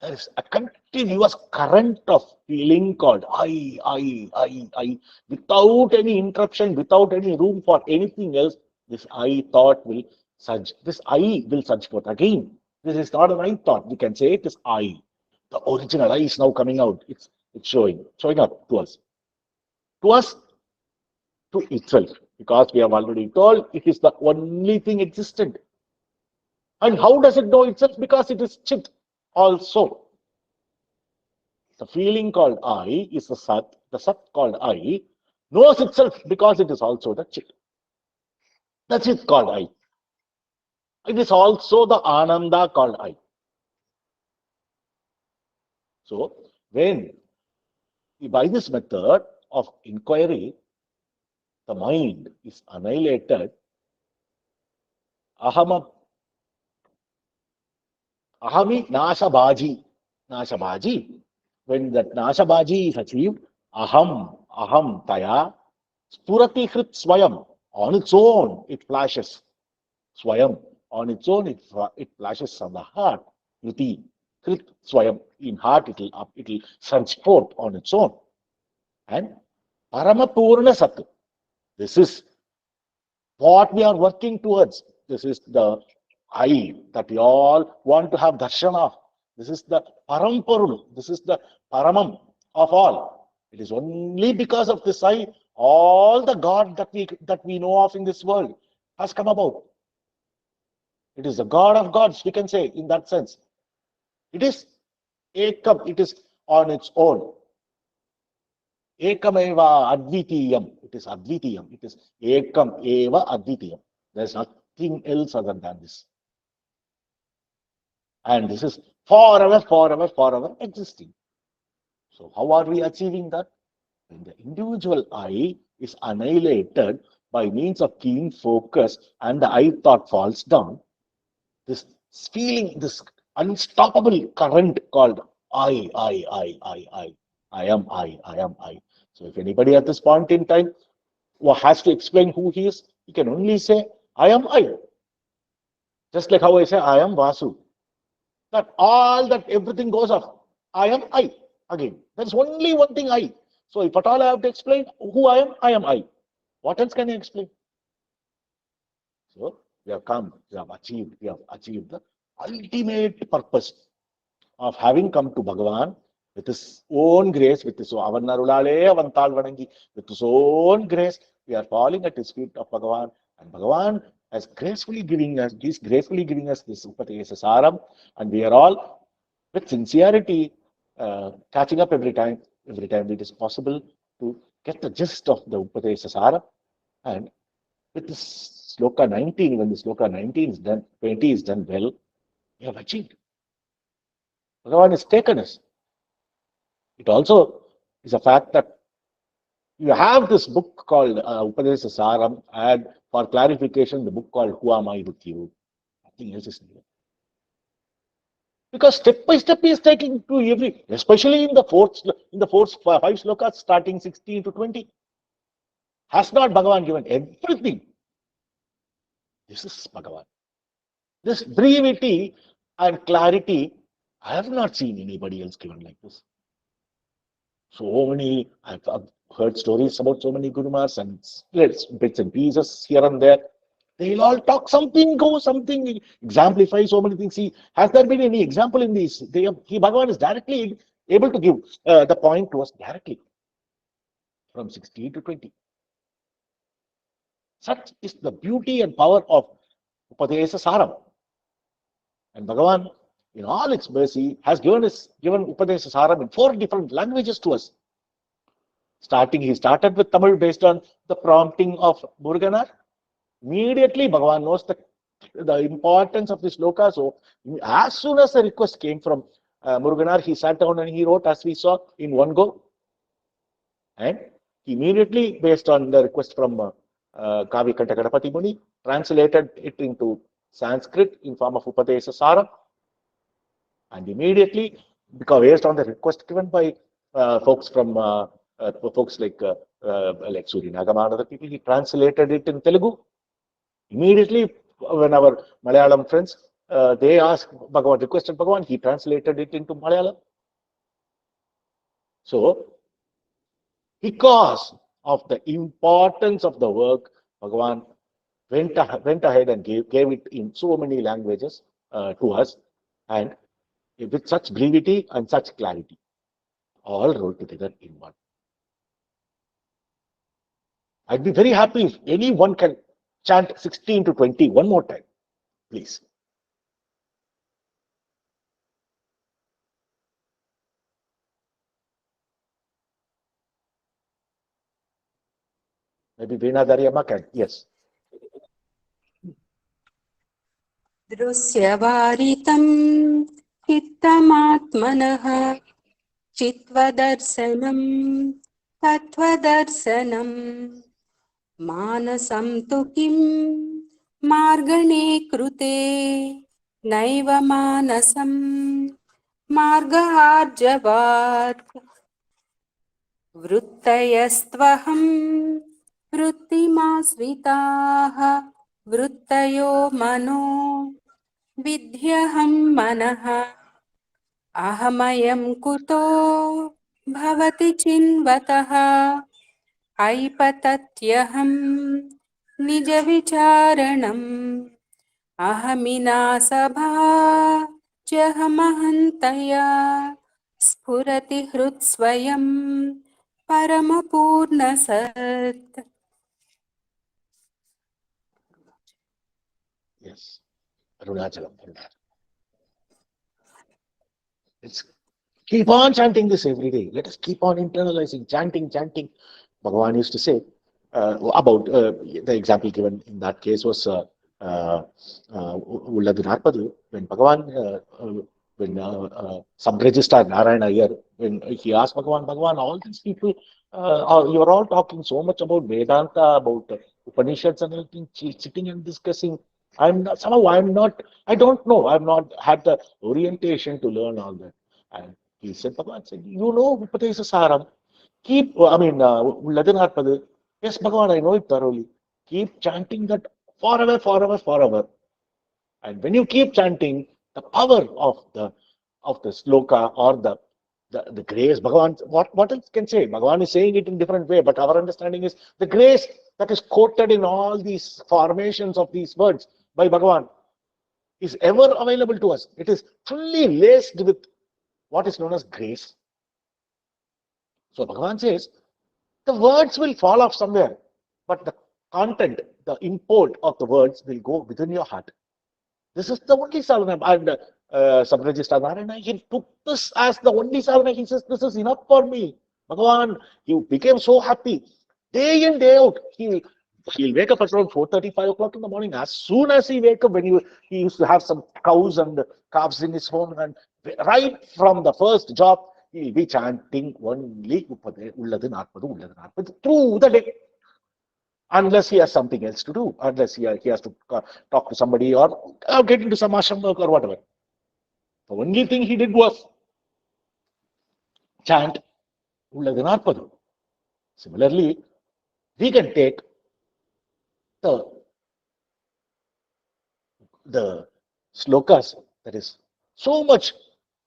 [SPEAKER 1] There is a continuous current of feeling called I, without any interruption, without any room for anything else. This I thought will surge. This I will surge forth again. This is not an I thought. We can say it is I. The original I is now coming out. It's showing up to us. To us, to itself. Because we have already told it is the only thing existent. And how does it know itself? Because it is Chit also. The feeling called I is the Sat called I knows itself because it is also the Chit. That's it called I. It is also the Ananda called I. So, when by this method of inquiry, the mind is annihilated, ahami nashabaji. When that nashabaji is achieved, aham taya, spurati hrit swayam, on its own it flashes. Swayam, on its own it flashes from the heart. Kriti, Krit Swayam, in heart it will surge forth on its own. And Paramapurna Sat. This is what we are working towards. This is the I, that we all want to have darshan of. This is the paramparul. This is the paramam of all. It is only because of this I, all the God that we know of in this world has come about. It is the God of gods, we can say in that sense. It is ekam, it is on its own. Ekam eva advitiyam. It is advitiyam. It is ekam eva advitiyam. There is nothing else other than this. And this is forever, forever, forever existing. So how are we achieving that? When the individual I is annihilated by means of keen focus and the I thought falls down, this feeling, this unstoppable current called I am I. So if anybody at this point in time has to explain who he is, he can only say, I am I. Just like how I say, I am Vasu. That all that everything goes off. I am I again. There's only one thing I. So if at all I have to explain who I am I. What else can I explain? So we have come, we have achieved the ultimate purpose of having come to Bhagavan with his own grace, with his with his own grace. We are falling at his feet of Bhagavan, and Bhagavan is gracefully giving us this Upadesa Saram, and we are all with sincerity catching up every time it is possible to get the gist of the Upadesa Saram. And with this sloka 19, when the sloka 19 is done, 20 is done well, we have achieved. Bhagavan has taken us. It also is a fact that you have this book called Upadesa Saram, and for clarification, the book called Who Am I With You? Nothing else is needed. Because step by step he is taking to every, especially in the fourth 5 slokas starting 16 to 20. Has not Bhagavan given everything? This is Bhagavan. This brevity and clarity, I have not seen anybody else given like this. So many, I've heard stories about so many Gurumars and bits and pieces here and there. They'll all talk something, go something, exemplify so many things. See, has there been any example in this? Bhagavan is directly able to give the point to us directly from 16 to 20. Such is the beauty and power of Upadesa Saram. And Bhagavan, in all its mercy, has given Upadesa Saram in 4 different languages to us. He started with Tamil based on the prompting of Muruganar. Immediately, Bhagavan knows the importance of this sloka. So, as soon as the request came from Muruganar, he sat down and he wrote, as we saw, in one go. And immediately, based on the request from Kavi Kantakarapati Muni, translated it into Sanskrit in form of Upadesa Saram. And immediately, because based on the request given by folks from folks like Suri Nagama and other people, he translated it in Telugu. Immediately, when our Malayalam friends they asked Bhagavan, requested Bhagavan, he translated it into Malayalam. So, because of the importance of the work, Bhagavan went ahead and gave it in so many languages to us, and with such brevity and such clarity, all rolled together in one. I'd be very happy if anyone can chant 16 to 20 one more time, please. Maybe Veena Dariyamma can. Yes.
[SPEAKER 2] दृश्यवारितं चित्तमात्मनः चित्वदर्शनं तत्त्वदर्शनं मानसं तु किं मार्गणे कृते नैव मानसं मार्गार्जवात् वृत्तयस्त्वहं वृत्तिमाश्रिताः वृत्तयो मनो विद्यहं मनः अहमयं कुतो भवति चिन्वतः ऐपतत्यहं निजविचारणं अहमिनासभा जहमहन्तया स्फुरति हृत्स्वयं परमपूर्णसत्.
[SPEAKER 1] Yes. Arunachalam. Let's keep on chanting this every day. Let us keep on internalizing, chanting. Bhagavan used to say about the example given in that case was Ulladu Narpadu, when sub-registrar Narayana here, when he asked Bhagavan, all these people, you are all talking so much about Vedanta, about Upanishads and everything, sitting and discussing. I don't know, I've not had the orientation to learn all that. And he said, Bhagavan said, you know Upadesa Saram, Ladin. Yes, Bhagavan, I know it thoroughly. Keep chanting that forever. And when you keep chanting, the power of the sloka or the grace, Bhagavan, what else can say? Bhagavan is saying it in different way, but our understanding is the grace that is quoted in all these formations of these words by Bhagavan is ever available to us. It is fully laced with what is known as grace. So Bhagavan says, the words will fall off somewhere, but the content, the import of the words will go within your heart. This is the only sadhana. And Sub-Registrar Narayana, he took this as the only sadhana. He says, this is enough for me. Bhagavan, he became so happy. Day in, day out, he'll wake up at around 4:30, 5 o'clock in the morning. As soon as he wake up, he used to have some cows and calves in his home, and right from the first job, he'll be chanting only Ulladhu Narpadu through the day. Unless he has something else to do, unless he has to talk to somebody or get into some ashram work or whatever. The only thing he did was chant Ulladhu Narpadu. Similarly, we can take the the slokas that is so much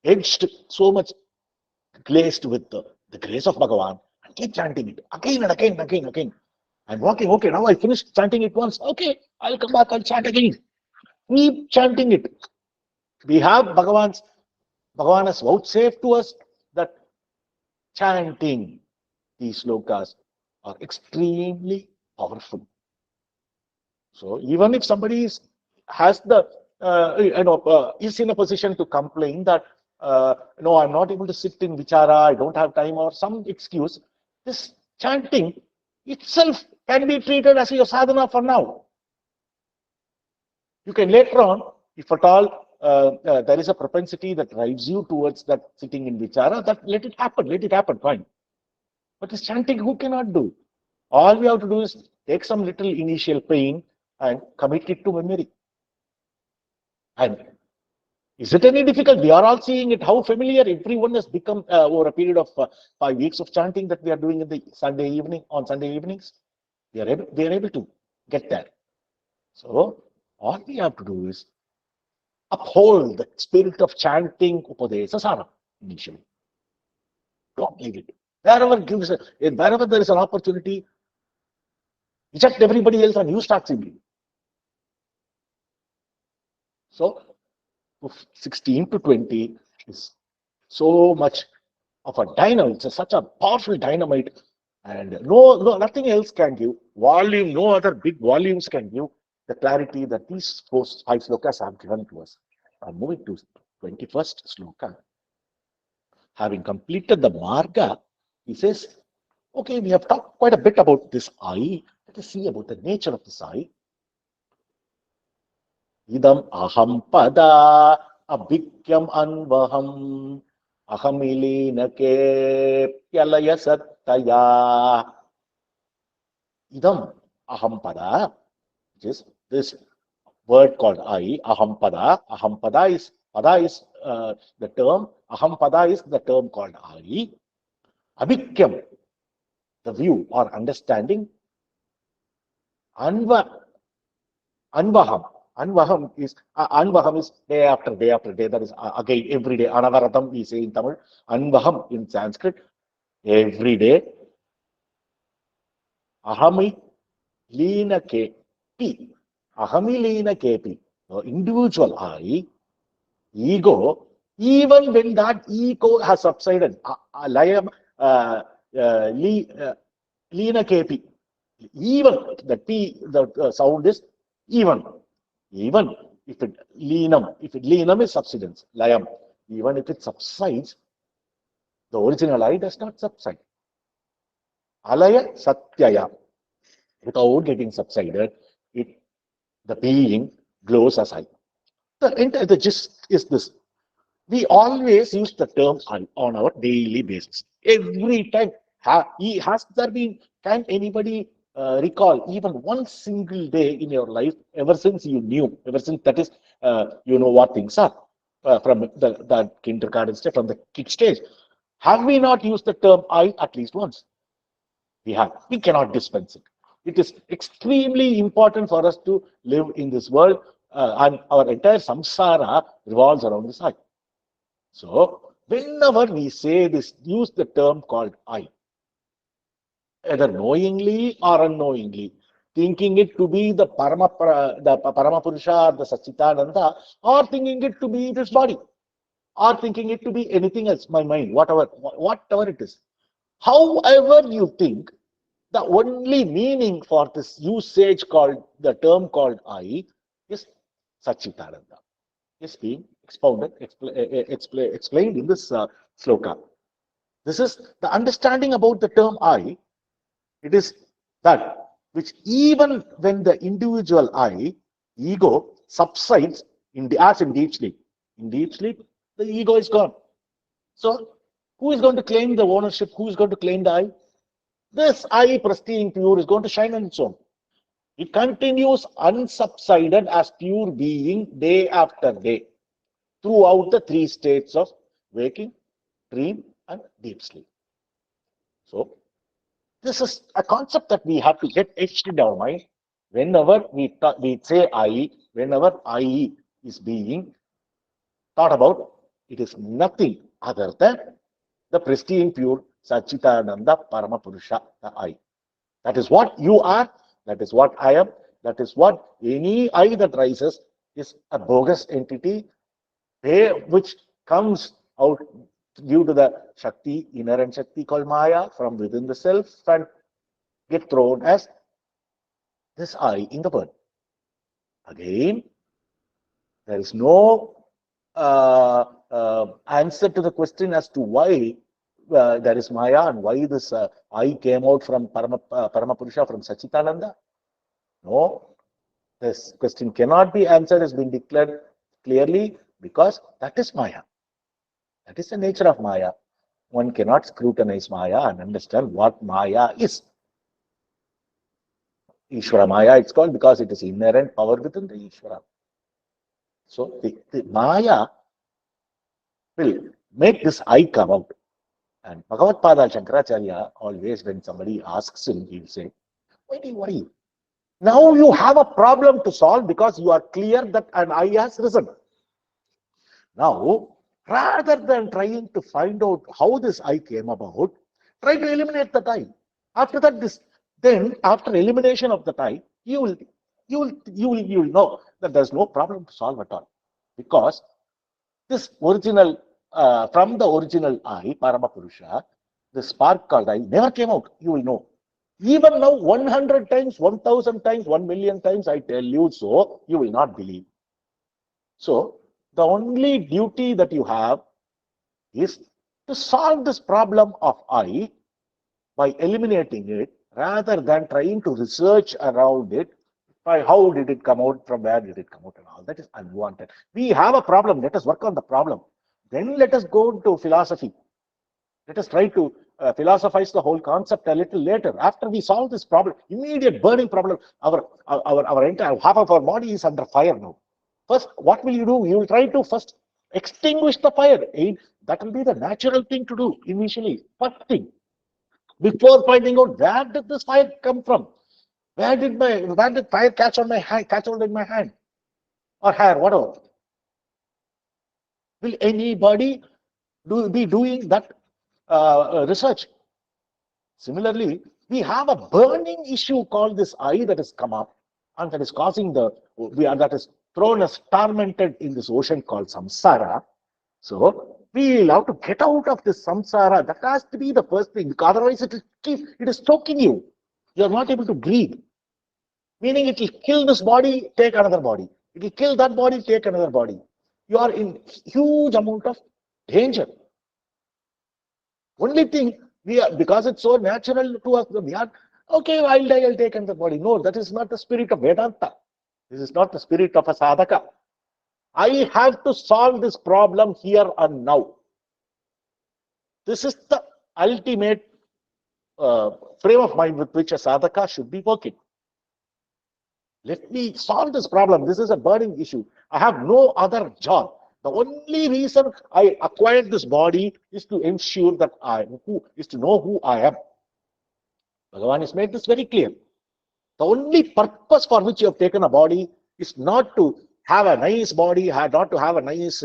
[SPEAKER 1] edged, so much glazed with the grace of Bhagavan and keep chanting it again and again. I'm walking, okay, now I finished chanting it once, okay, I'll come back and chant again. Keep chanting it. We have Bhagavan has vouchsafed to us that chanting these slokas are extremely powerful. So even if somebody has is in a position to complain that no, I'm not able to sit in vichara, I don't have time, or some excuse, this chanting itself can be treated as your sadhana for now. You can later on, if at all there is a propensity that drives you towards that sitting in vichara, that let it happen, fine. But this chanting, who cannot do? All we have to do is take some little initial pain and commit it to memory. And is it any difficult? We are all seeing it, how familiar everyone has become over a period of 5 weeks of chanting that we are doing in the Sunday evening, on Sunday evenings. We are able to get there. So all we have to do is uphold the spirit of chanting Upadesa Saram initially. Don't leave it. Wherever there is an opportunity, reject everybody else and you start singing. So 16 to 20 is so much of a dynamite. It's such a powerful dynamite, and nothing else can give volume. No other big volumes can give the clarity that these 5 slokas have given to us. Moving to 21st sloka. Having completed the marga, he says, okay, we have talked quite a bit about this I. Let us see about the nature of this I. Idam aham pada abhikyam anvaham ahamilina pyalaya sattaya. Idam aham pada, which is this word called I, aham pada. Aham pada is the term. Aham pada is the term called I. Abhikyam, the view or understanding. Anvaham. Anvaham is day after day after day. That is again every day. Anavaratam we say in Tamil. Anvaham in Sanskrit. Every day. Ahami Leena Kepi. Ahami Leena Kepi. The individual I, ego, even when that ego has subsided, layam, lena kp, even the T, the sound is even. Even if it lenam is subsidence, layam, even if it subsides, the original I does not subside. Alaya satyaya, without getting subsided, it the being glows as I. The gist is this. We always use the term I on our daily basis. Every time, has there been, can anybody recall even one single day in your life ever since you knew, ever since that is, you know what things are from the kindergarten stage, from the kid stage? Have we not used the term I at least once? We have. We cannot dispense it. It is extremely important for us to live in this world, and our entire samsara revolves around this I. So, whenever we say this, use the term called I, either knowingly or unknowingly, thinking it to be the Paramapurusha, the Sachitananda, or thinking it to be this body, or thinking it to be anything else, my mind, whatever it is. However you think, the only meaning for this usage called, the term called I, is Sachitananda. Is being expounded, explained in this sloka. This is the understanding about the term I. It is that which even when the individual I, ego, subsides as in deep sleep. In deep sleep, the ego is gone. So, who is going to claim the ownership? Who is going to claim the I? This I, pristine, pure, is going to shine on its own. It continues unsubsided as pure being day after day, throughout the three states of waking, dream, and deep sleep. So, this is a concept that we have to get etched in our mind whenever we say I, whenever I is being thought about, it is nothing other than the pristine, pure Sachitananda Paramapurusha, the I. That is what you are, that is what I am, that is what any I that rises is a bogus entity, which comes out due to the Shakti, inherent Shakti called Maya from within the self, and get thrown as this I in the world. Again, there is no answer to the question as to why there is Maya and why this I came out from Paramapurusha, from Sachitananda. No, this question cannot be answered, has been declared clearly, because that is Maya. That is the nature of Maya. One cannot scrutinize Maya and understand what Maya is. Ishvara Maya, it's called because it is inherent power within the Ishvara. So the Maya will make this I come out. And Bhagavad Pada Shankaracharya, always when somebody asks him, he will say, why do you worry? Now you have a problem to solve because you are clear that an I has risen. Now, rather than trying to find out how this I came about, try to eliminate that I. After that, then after elimination of that I, you will know that there's no problem to solve at all, because this original, from the original I, Paramapurusha, the spark called I never came out. You will know. Even now, 100 times, 1,000 times, 1,000,000 times I tell you so, you will not believe. So, the only duty that you have is to solve this problem of I by eliminating it, rather than trying to research around it. By how did it come out, from where did it come out, and all that is unwanted. We have a problem, let us work on the problem. Then let us go to philosophy. Let us try to philosophize the whole concept a little later. After we solve this problem, immediate burning problem, our entire half of our body is under fire now. First, what will you do? You will try to first extinguish the fire. That will be the natural thing to do initially. First thing, before finding out where did this fire come from, where did fire catch on my hand, catch hold in my hand or hair, whatever. Will anybody be doing that research? Similarly, we have a burning issue called this I that has come up, and that is causing that is thrown us tormented in this ocean called samsara. So we will have to get out of this samsara. That has to be the first thing, because otherwise it is choking you. You are not able to breathe. Meaning it will kill this body, take another body. It will kill that body, take another body. You are in huge amount of danger. Only thing we are, because it's so natural to us, we are okay. I'll die. I'll take another body. No, that is not the spirit of Vedanta. This is not the spirit of a sadhaka. I have to solve this problem here and now. This is the ultimate frame of mind with which a sadhaka should be working. Let me solve this problem. This is a burning issue. I have no other job. The only reason I acquired this body is to ensure that is to know who I am. Bhagavan has made this very clear. The only purpose for which you have taken a body is not to have a nice body, not to have a nice,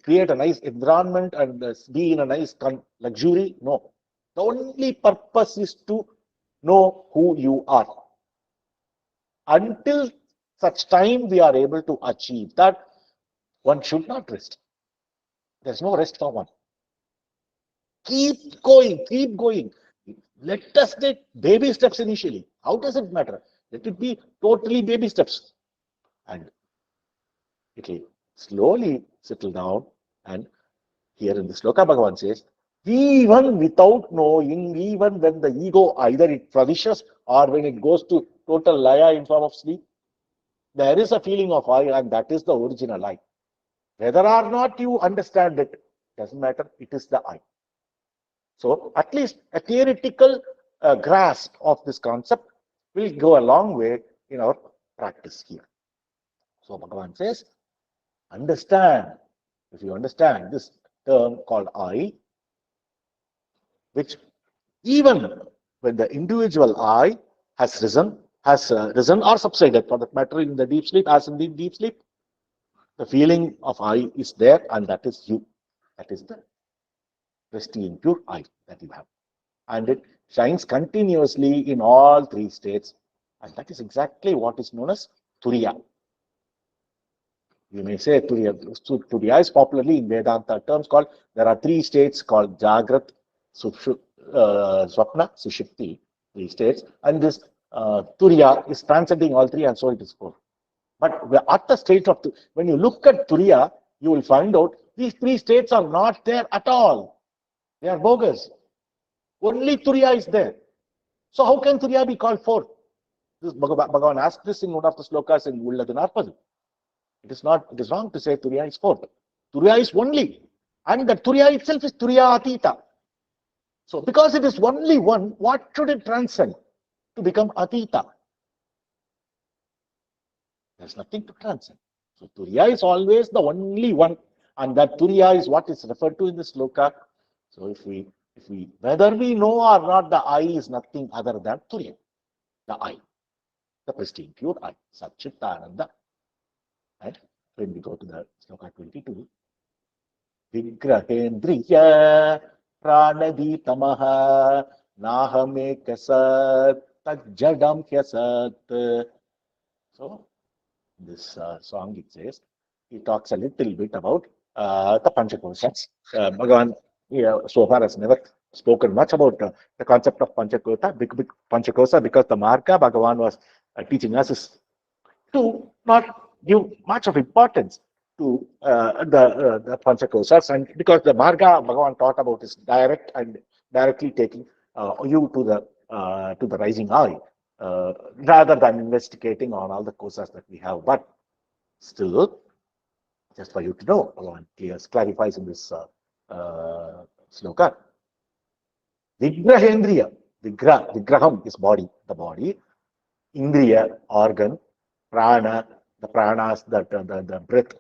[SPEAKER 1] create a nice environment and be in a nice luxury. No. The only purpose is to know who you are. Until such time we are able to achieve that, one should not rest. There's no rest for one. Keep going, keep going. Let us take baby steps initially. How does it matter? Let it be totally baby steps. And it will slowly settle down. And here in the sloka, Bhagavan says, even without knowing, even when the ego either it flourishes or when it goes to total laya in form of sleep, there is a feeling of I, and that is the original I. Whether or not you understand it, doesn't matter, it is the I. So at least a theoretical grasp of this concept will go a long way in our practice here. So Bhagavan says, understand. If you understand this term called I, which even when the individual I has risen or subsided, for that matter, in the deep sleep, as in the deep sleep, the feeling of I is there, and that is you. That is the pristine, pure I that you have. And it shines continuously in all three states. And that is exactly what is known as Turiya. You may say Turiya. Turiya is popularly in Vedanta terms called, there are three states called Jagrat, Swapna, Sushupti, three states. And this Turiya is transcending all three, and so it is four. But at the state of, when you look at Turiya, you will find out these three states are not there at all. They are bogus. Only Turiya is there. So how can Turiya be called fourth? This Bhagavan asked this in one of the slokas in Ulladinarpadu. It is not, it is wrong to say Turiya is fourth. Turiya is only. And the Turiya itself is Turiya Atita. So because it is only one, what should it transcend? To become Atita. There's nothing to transcend. So Turiya is always the only one. And that Turiya is what is referred to in the sloka. So if we, whether we know or not, the I is nothing other than Turiya. The I. The pristine, pure I. Satchitananda. And when we go to the sloka 22, Vigrahendriya Pranaditamaha Nahamekasat Tajjadam Hyasat. So, this song, it says, he talks a little bit about the Panchakosas. Bhagavan so far has never spoken much about the concept of Panchakosa, because the Marga Bhagavan was teaching us is to not give much of importance to the Panchakosas, and because the Marga Bhagavan taught about is direct and directly taking you to the rising eye, rather than investigating on all the kosas that we have. But still, just for you to know, Bhagavan clarifies in this sloka, Vigrahendriya, Vigraham is body, the body, Indriya, organ, Prana, the pranas, the breath,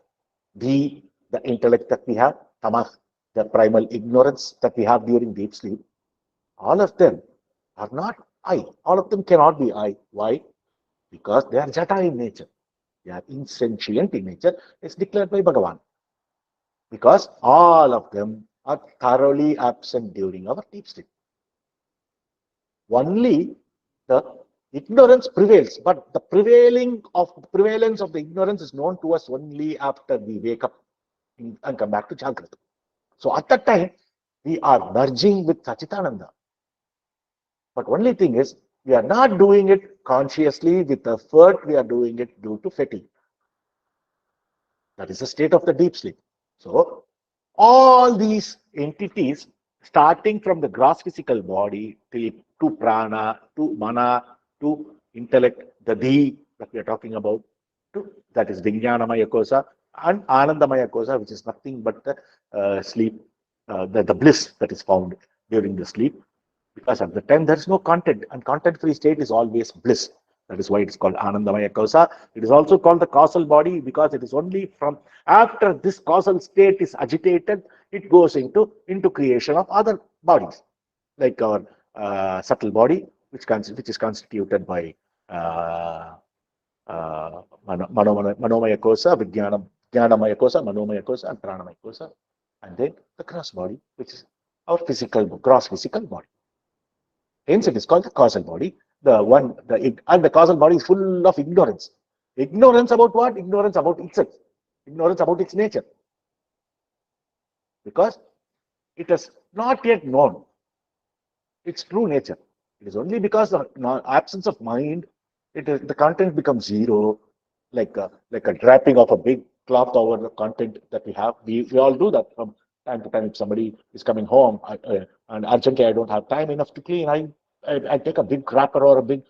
[SPEAKER 1] the intellect that we have, Tamah, the primal ignorance that we have during deep sleep. All of them are not I. All of them cannot be I. Why? Because they are jata in nature. They are insentient in nature. It's declared by Bhagavan. Because all of them are thoroughly absent during our deep sleep. Only the Ignorance prevails, but the prevalence of the ignorance is known to us only after we wake up and come back to Jagrata. So at that time, we are merging with Sachitananda. But only thing is, we are not doing it consciously with effort, we are doing it due to fatigue. That is the state of the deep sleep. So, all these entities, starting from the gross physical body to prana, to mana, to intellect, the dhi that we are talking about, to that is Vijnanamaya kosa and Anandamaya kosa, which is nothing but the sleep, the bliss that is found during the sleep. Because at the time there is no content, and content free state is always bliss. That is why it is called Anandamaya Kosa. It is also called the causal body because it is only from after this causal state is agitated, it goes into creation of other bodies, like our subtle body, which is constituted by uh, Manomaya Kosa, Jnanamaya Kosa, Manomaya Kosa, and Pranamaya Kosa, and then the gross body, which is our gross physical body. Hence, it is called the causal body. And the causal body is full of ignorance. Ignorance about what? Ignorance about itself. Ignorance about its nature. Because it has not yet known its true nature. It is only because of absence of mind, the content becomes zero, like a draping of a big cloth over the content that we have. We all do that from time to time. If somebody is coming home and urgently I don't have time enough to clean, I take a big wrapper or a big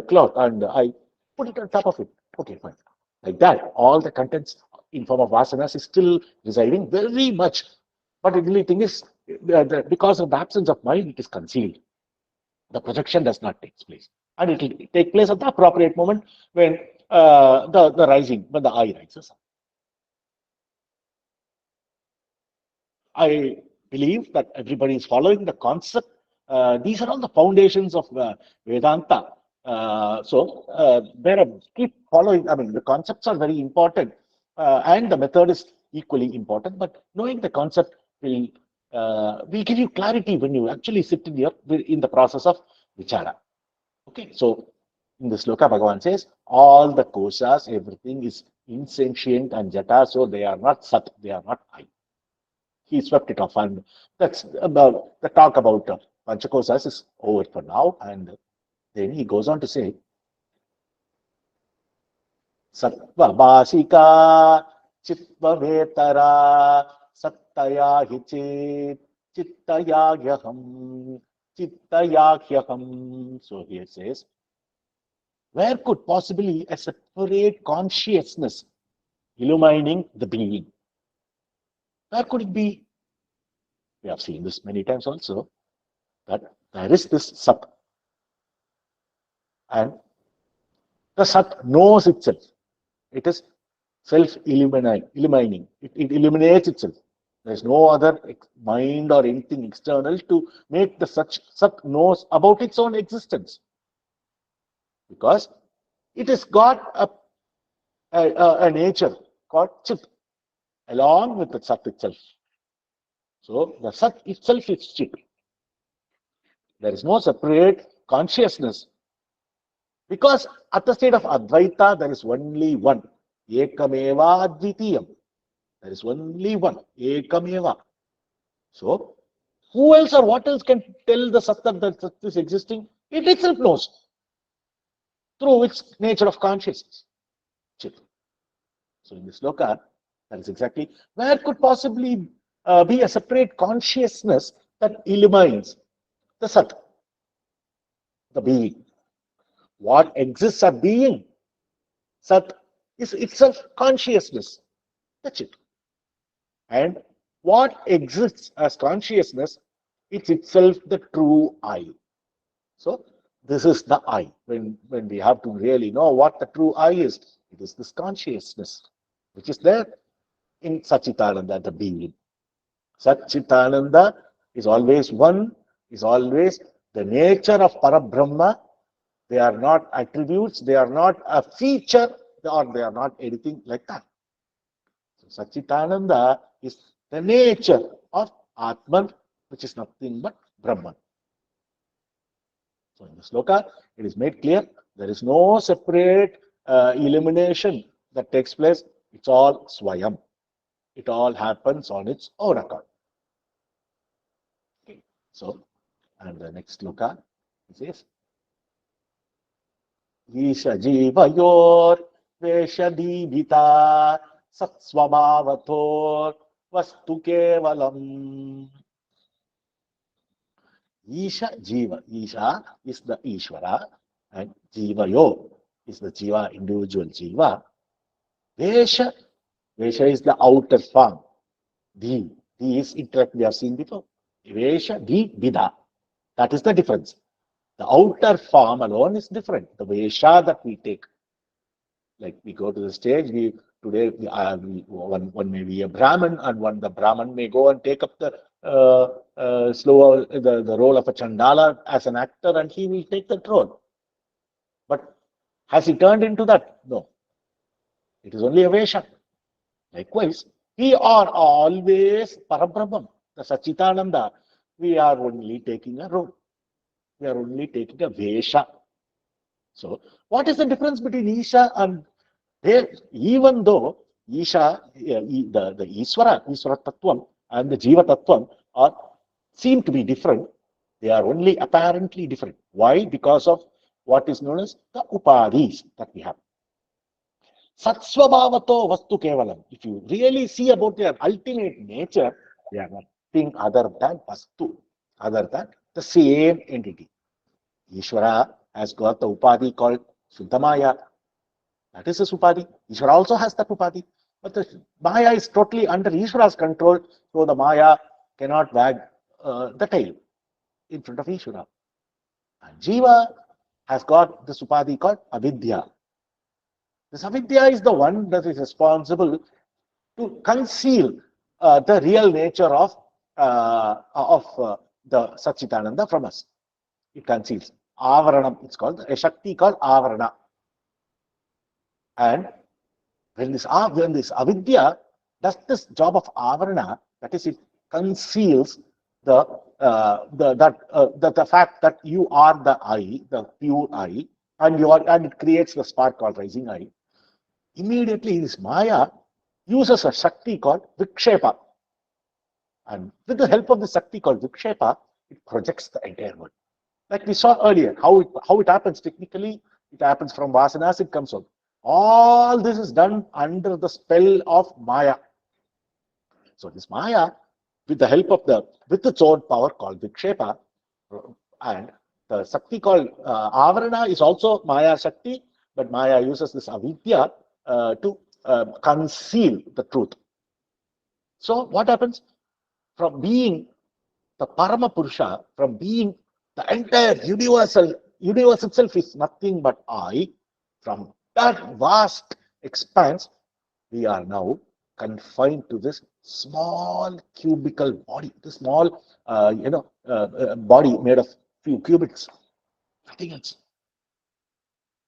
[SPEAKER 1] cloth and I put it on top of it. Okay, fine. Like that, all the contents in form of vasanas is still residing very much. But the only thing is, because of the absence of mind, it is concealed. The projection does not take place. And it will take place at the appropriate moment when when the eye rises. I believe that everybody is following the concept. These are all the foundations of Vedanta. Keep following. I mean, the concepts are very important, and the method is equally important. But knowing the concept will give you clarity when you actually sit in the process of vichara. Okay, so in the sloka, Bhagavan says all the kosas, everything is insentient and jata, so they are not sat, they are not I. He swept it off, and that's about the talk about Panchakosas is over for now. And then he goes on to say, Sattva Basika Chitva Vetara Sattaya Hichit Chittaya Hyaham Chittaya Hyaham. So here it says, where could possibly a separate consciousness illumining the being? Where could it be? We have seen this many times also, that there is this Sat, and the Sat knows itself. It is self-illumining. It illuminates itself. There is no other mind or anything external to make the Sat knows about its own existence. Because it has got a nature called Chit along with the Sat itself. So the Sat itself is Chit. There is no separate consciousness. Because at the state of Advaita, there is only one. Ekameva Advitiyam. There is only one. Ekameva. So, who else or what else can tell the Sat that Sat is existing? It itself knows through its nature of consciousness. Chit. So, in this sloka, that is exactly where could possibly be a separate consciousness that illumines the Sat, the being. What exists as being? Sat is itself consciousness. That's it. And what exists as consciousness, it's itself the true I. So this is the I. When we have to really know what the true I is, it is this consciousness, which is there in Sachitananda, the being. Sachitananda is always one, is always the nature of Parabrahma. They are not attributes, they are not a feature, or they are not anything like that. So Sachitananda is the nature of Atman, which is nothing but Brahman. So in the sloka, it is made clear there is no separate elimination that takes place. It's all swayam. It all happens on its own account. Okay. So, and the next sloka says, Isha jivayor veshadibhita satsvabhavathor vastu kevalam. Isha Jiva. Isha is the Ishvara and Jiva Yo is the Jiva, individual Jiva. Vesha, Vesha is the outer form. The is intellect we have seen before. Vesha, the Vidha. That is the difference. The outer form alone is different. The Vesha that we take. Like we go to the stage, one may be a Brahmin, and one the Brahmin may go and take up the the role of a Chandala as an actor, and he will take that role. But has he turned into that? No. It is only a Vesha. Likewise, we are always Parabrahman, the Sachitananda. We are only taking a role. We are only taking a Vesha. So, what is the difference between Isha and there? Even though Isha, the Iswara Tattvam and the Jiva Tattvam are seem to be different, they are only apparently different. Why? Because of what is known as the Upadis that we have. Satsvabhavato Vastu Kevalam. If you really see about their ultimate nature, they are nothing other than Vastu, other than the same entity. Ishvara has got the Upadi called Suddhamaya. That is his Upadi. Ishvara also has that Upadi. But the Maya is totally under Ishvara's control, so the Maya cannot wag the tail in front of Ishvara. And Jiva has got this Upadi called Avidya. This Avidya is the one that is responsible to conceal the real nature of the Satchitananda from us. It conceals. Avaranam, it's called a Shakti called Avarana. And when this avidya does this job of avarana, that is, it conceals the fact that you are the I, the pure I, and it creates the spark called rising I. Immediately, this Maya uses a Shakti called Vikshepa. And with the help of the Shakti called Vikshepa, it projects the entire world. Like we saw earlier, how it happens technically, it happens from Vasanas, it comes out. All this is done under the spell of Maya. So this Maya, with the help of with its own power called Vikshepa, and the Shakti called Avarana is also Maya Shakti, but Maya uses this Avidya to conceal the truth. So what happens? From being the Parama Purusha, from being the entire universe itself is nothing but I. From that vast expanse, we are now confined to this small cubical body, this small, body made of few cubits. Nothing else.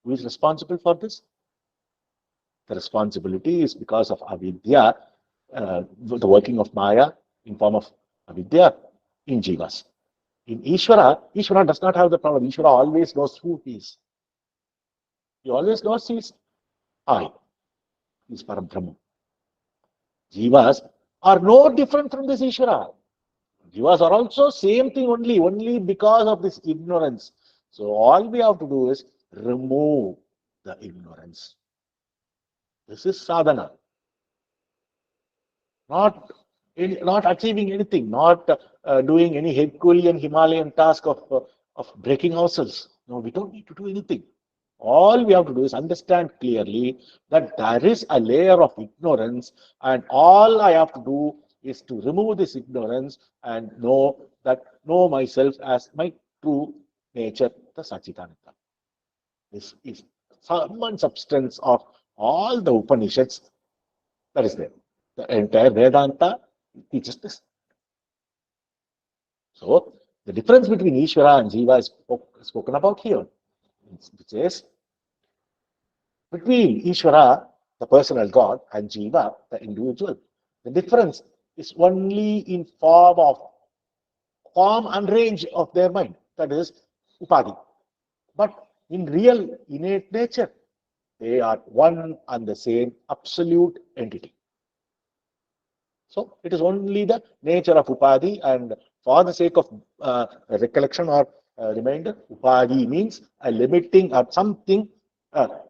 [SPEAKER 1] Who is responsible for this? The responsibility is because of avidya, the working of Maya in form of avidya in jivas. In Ishvara does not have the problem. Ishvara always knows who he is. He always knows he is I. He is Parabrahma. Jivas are no different from this Ishvara. Jivas are also same thing only because of this ignorance. So all we have to do is remove the ignorance. This is sadhana. Not achieving anything, not doing any Herculean Himalayan task of breaking ourselves. No, we don't need to do anything. All we have to do is understand clearly that there is a layer of ignorance, and all I have to do is to remove this ignorance and know myself as my true nature, the Sachitananda. This is some substance of all the Upanishads that is there. The entire Vedanta teaches this. So the difference between Ishvara and Jiva is spoken about here, which is between Ishvara, the personal God, and Jiva, the individual. The difference is only in form and range of their mind. That is Upadi. But in real innate nature, they are one and the same absolute entity. So it is only the nature of Upadhi, and for the sake of recollection or reminder, Upadhi means a limiting or something.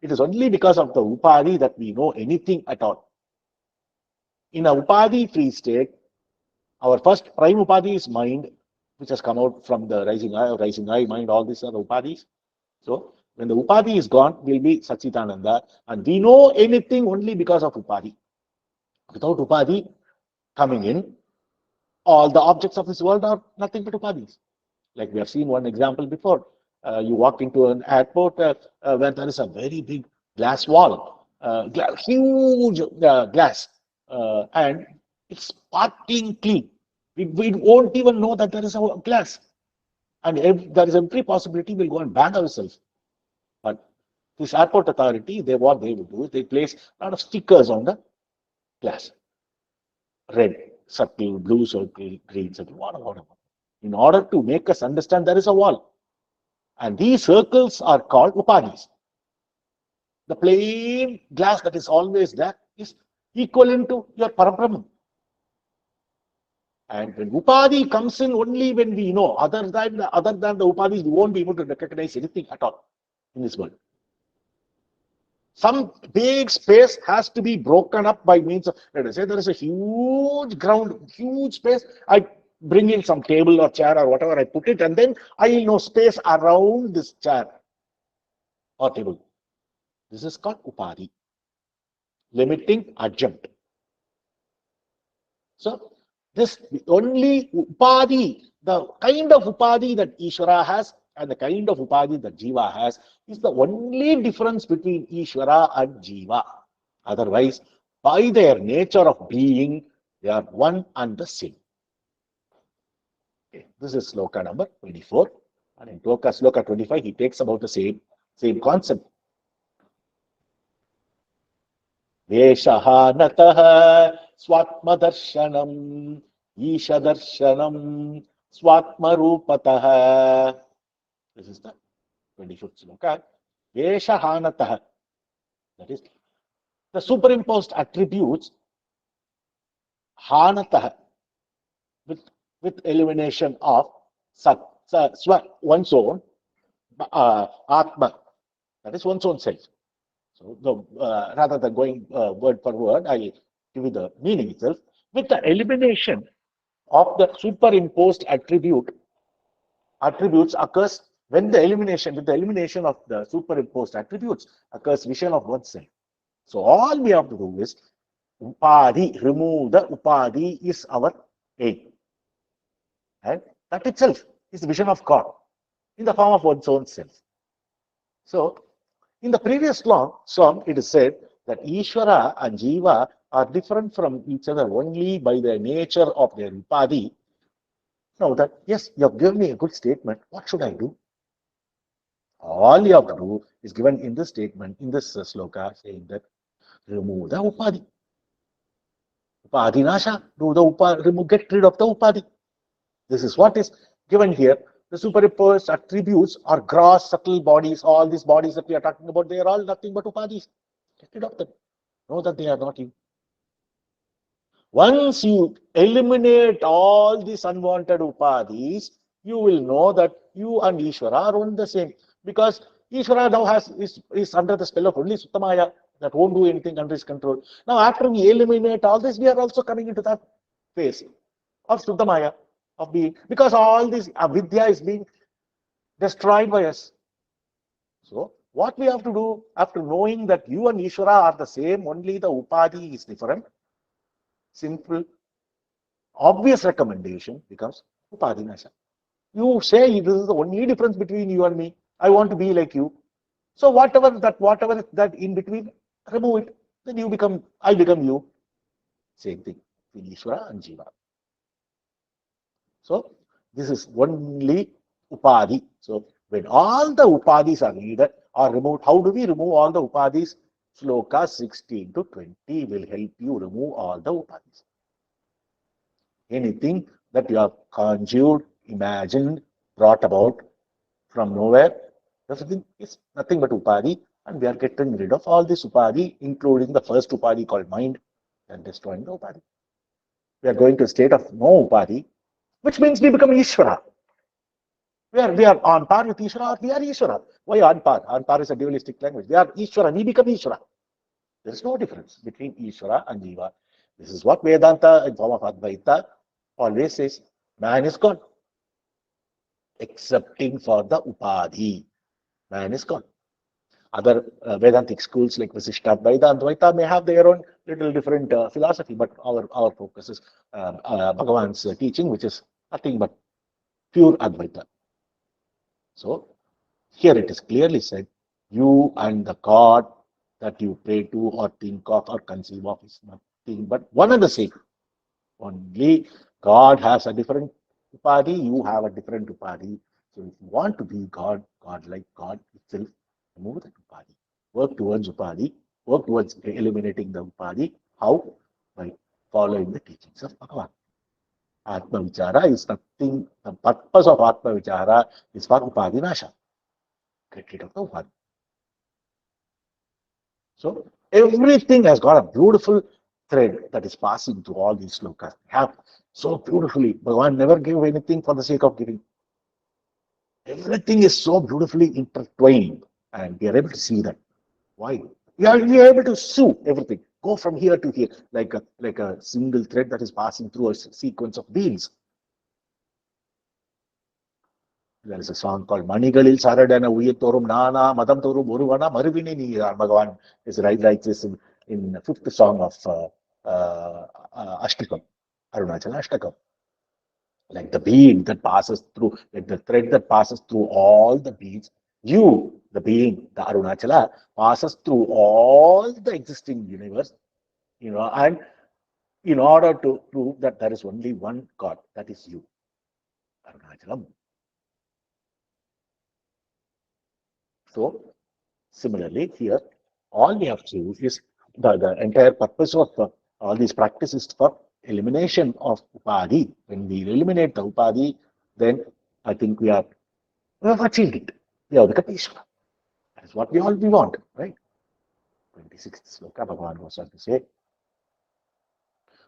[SPEAKER 1] It is only because of the Upadhi that we know anything at all. In a Upadhi free state, our first prime Upadhi is mind, which has come out from the rising eye, mind, all these are the Upadhis. So when the Upadhi is gone, will be Satchitananda, and we know anything only because of Upadhi. Without Upadhi coming in, all the objects of this world are nothing but Upadhis. Like we have seen one example before. You walk into an airport where there is a very big glass wall, huge glass, and it's sparkling clean. We won't even know that there is a glass. And if there is every possibility, we'll go and bang ourselves. But this airport authority, what they will do is they place a lot of stickers on the glass. Red circle, blue circle, green circle, whatever. In order to make us understand there is a wall. And these circles are called upadhis. The plain glass that is always there is equivalent to your Parabrahman. And when upadhi comes in only when we know, other than the upadhis, we won't be able to recognize anything at all in this world. Some big space has to be broken up by means of, let us say there is a huge ground, huge space. I bring in some table or chair or whatever, I put it, and then I know space around this chair or table. This is called upadhi, limiting adjunct. So this only upadhi, the kind of upadhi that Ishvara has and the kind of upadhi that Jiva has is the only difference between Ishvara and Jiva. Otherwise, by their nature of being, they are one and the same. Okay, this is sloka number 24. And in sloka 25, he takes about the same concept. Veshaha natah swatmadarshanam ishadarshanam swatmarupatah. This is the 25th sloka. Veshaha natah. That is the superimposed attributes hanatah with elimination of sat, one's own atma. That is one's own self. So rather than going word for word, I give you the meaning itself. With the elimination of the superimposed attributes occurs when the elimination of the superimposed attributes occurs vision of oneself. So all we have to do is upadhi, remove the upadhi is our aim. And that itself is the vision of God in the form of one's own self. So in the previous song, it is said that Ishvara and Jiva are different from each other only by the nature of their upadhi. Now that, yes, you have given me a good statement, what should I do? All you have to do is given in this statement, in this sloka, saying that remove the upadhi. Upadhi nasha, get rid of the upadhi. This is what is given here. The superimposed attributes are gross, subtle bodies. All these bodies that we are talking about, they are all nothing but upadhis. Get rid of them. Know that they are not you. Once you eliminate all these unwanted upadhis, you will know that you and Ishvara are one the same. Because Ishvara now is under the spell of only Suttamaya that won't do anything under his control. Now, after we eliminate all this, we are also coming into that phase of Suttamaya, of being, because all this avidya is being destroyed by us. So, what we have to do after knowing that you and Ishvara are the same, only the upadhi is different, simple, obvious recommendation becomes upadhi nasha. You say this is the only difference between you and me. I want to be like you. So whatever that in between, remove it. Then I become you. Same thing in Ishvara and Jiva. So this is only upadhi. So when all the upadhis are needed or removed, how do we remove all the upadhis? Sloka 16 to 20 will help you remove all the upadhis. Anything that you have conjured, imagined, brought about from nowhere, Everything is nothing but Upadhi, and we are getting rid of all this Upadhi, including the first Upadhi called mind, and destroying the Upadhi. We are going to a state of no Upadhi, which means we become Ishvara. We are on par with Ishvara, or we are Ishvara. Why on par? On par is a dualistic language. We are Ishvara, we become Ishvara. There is no difference between Ishvara and Jiva. This is what Vedanta in form of Advaita always says. Man is God, excepting for the Upadhi. Man is God. Other Vedantic schools like Vasishtadvaita and Dvaita may have their own little different philosophy, but our focus is Bhagavan's teaching, which is nothing but pure Advaita. So here it is clearly said, you and the God that you pray to or think of or conceive of is nothing but one and the same. Only God has a different Upadhi, you have a different Upadhi. So if you want to be God, God like God itself, remove that Upadhi. Work towards Upadhi, work towards eliminating the Upadhi. How? By following the teachings of Bhagavan. Atma Vichara is nothing, the purpose of Atma Vichara is for Upadhi Nasha. Get rid of the Upadhi. So everything has got a beautiful thread that is passing through all these slokas. Have so beautifully. Bhagavan never gave anything for the sake of giving. Everything is so beautifully intertwined, and we are able to see that. Why? We are able to sew everything. Go from here to here, like a single thread that is passing through a sequence of beads. There is a song called Manigalil Saradana Uyatorum Nana Madam Toru Buruvana Marvini Nira. Bhagavan is writes this in the fifth song of Ashtakam, Arunachala Ashtakam. Like the being that passes through, like the thread that passes through all the beings, you, the being, the Arunachala, passes through all the existing universe, and in order to prove that there is only one God, that is you, Arunachalam. So, similarly, here, all we have to do is the entire purpose of all these practices for elimination of Upadhi. When we eliminate the Upadhi, then I think we have achieved it. We have become Ishvara. That is what we want, right? 26th sloka, Bhagavan goes on to say,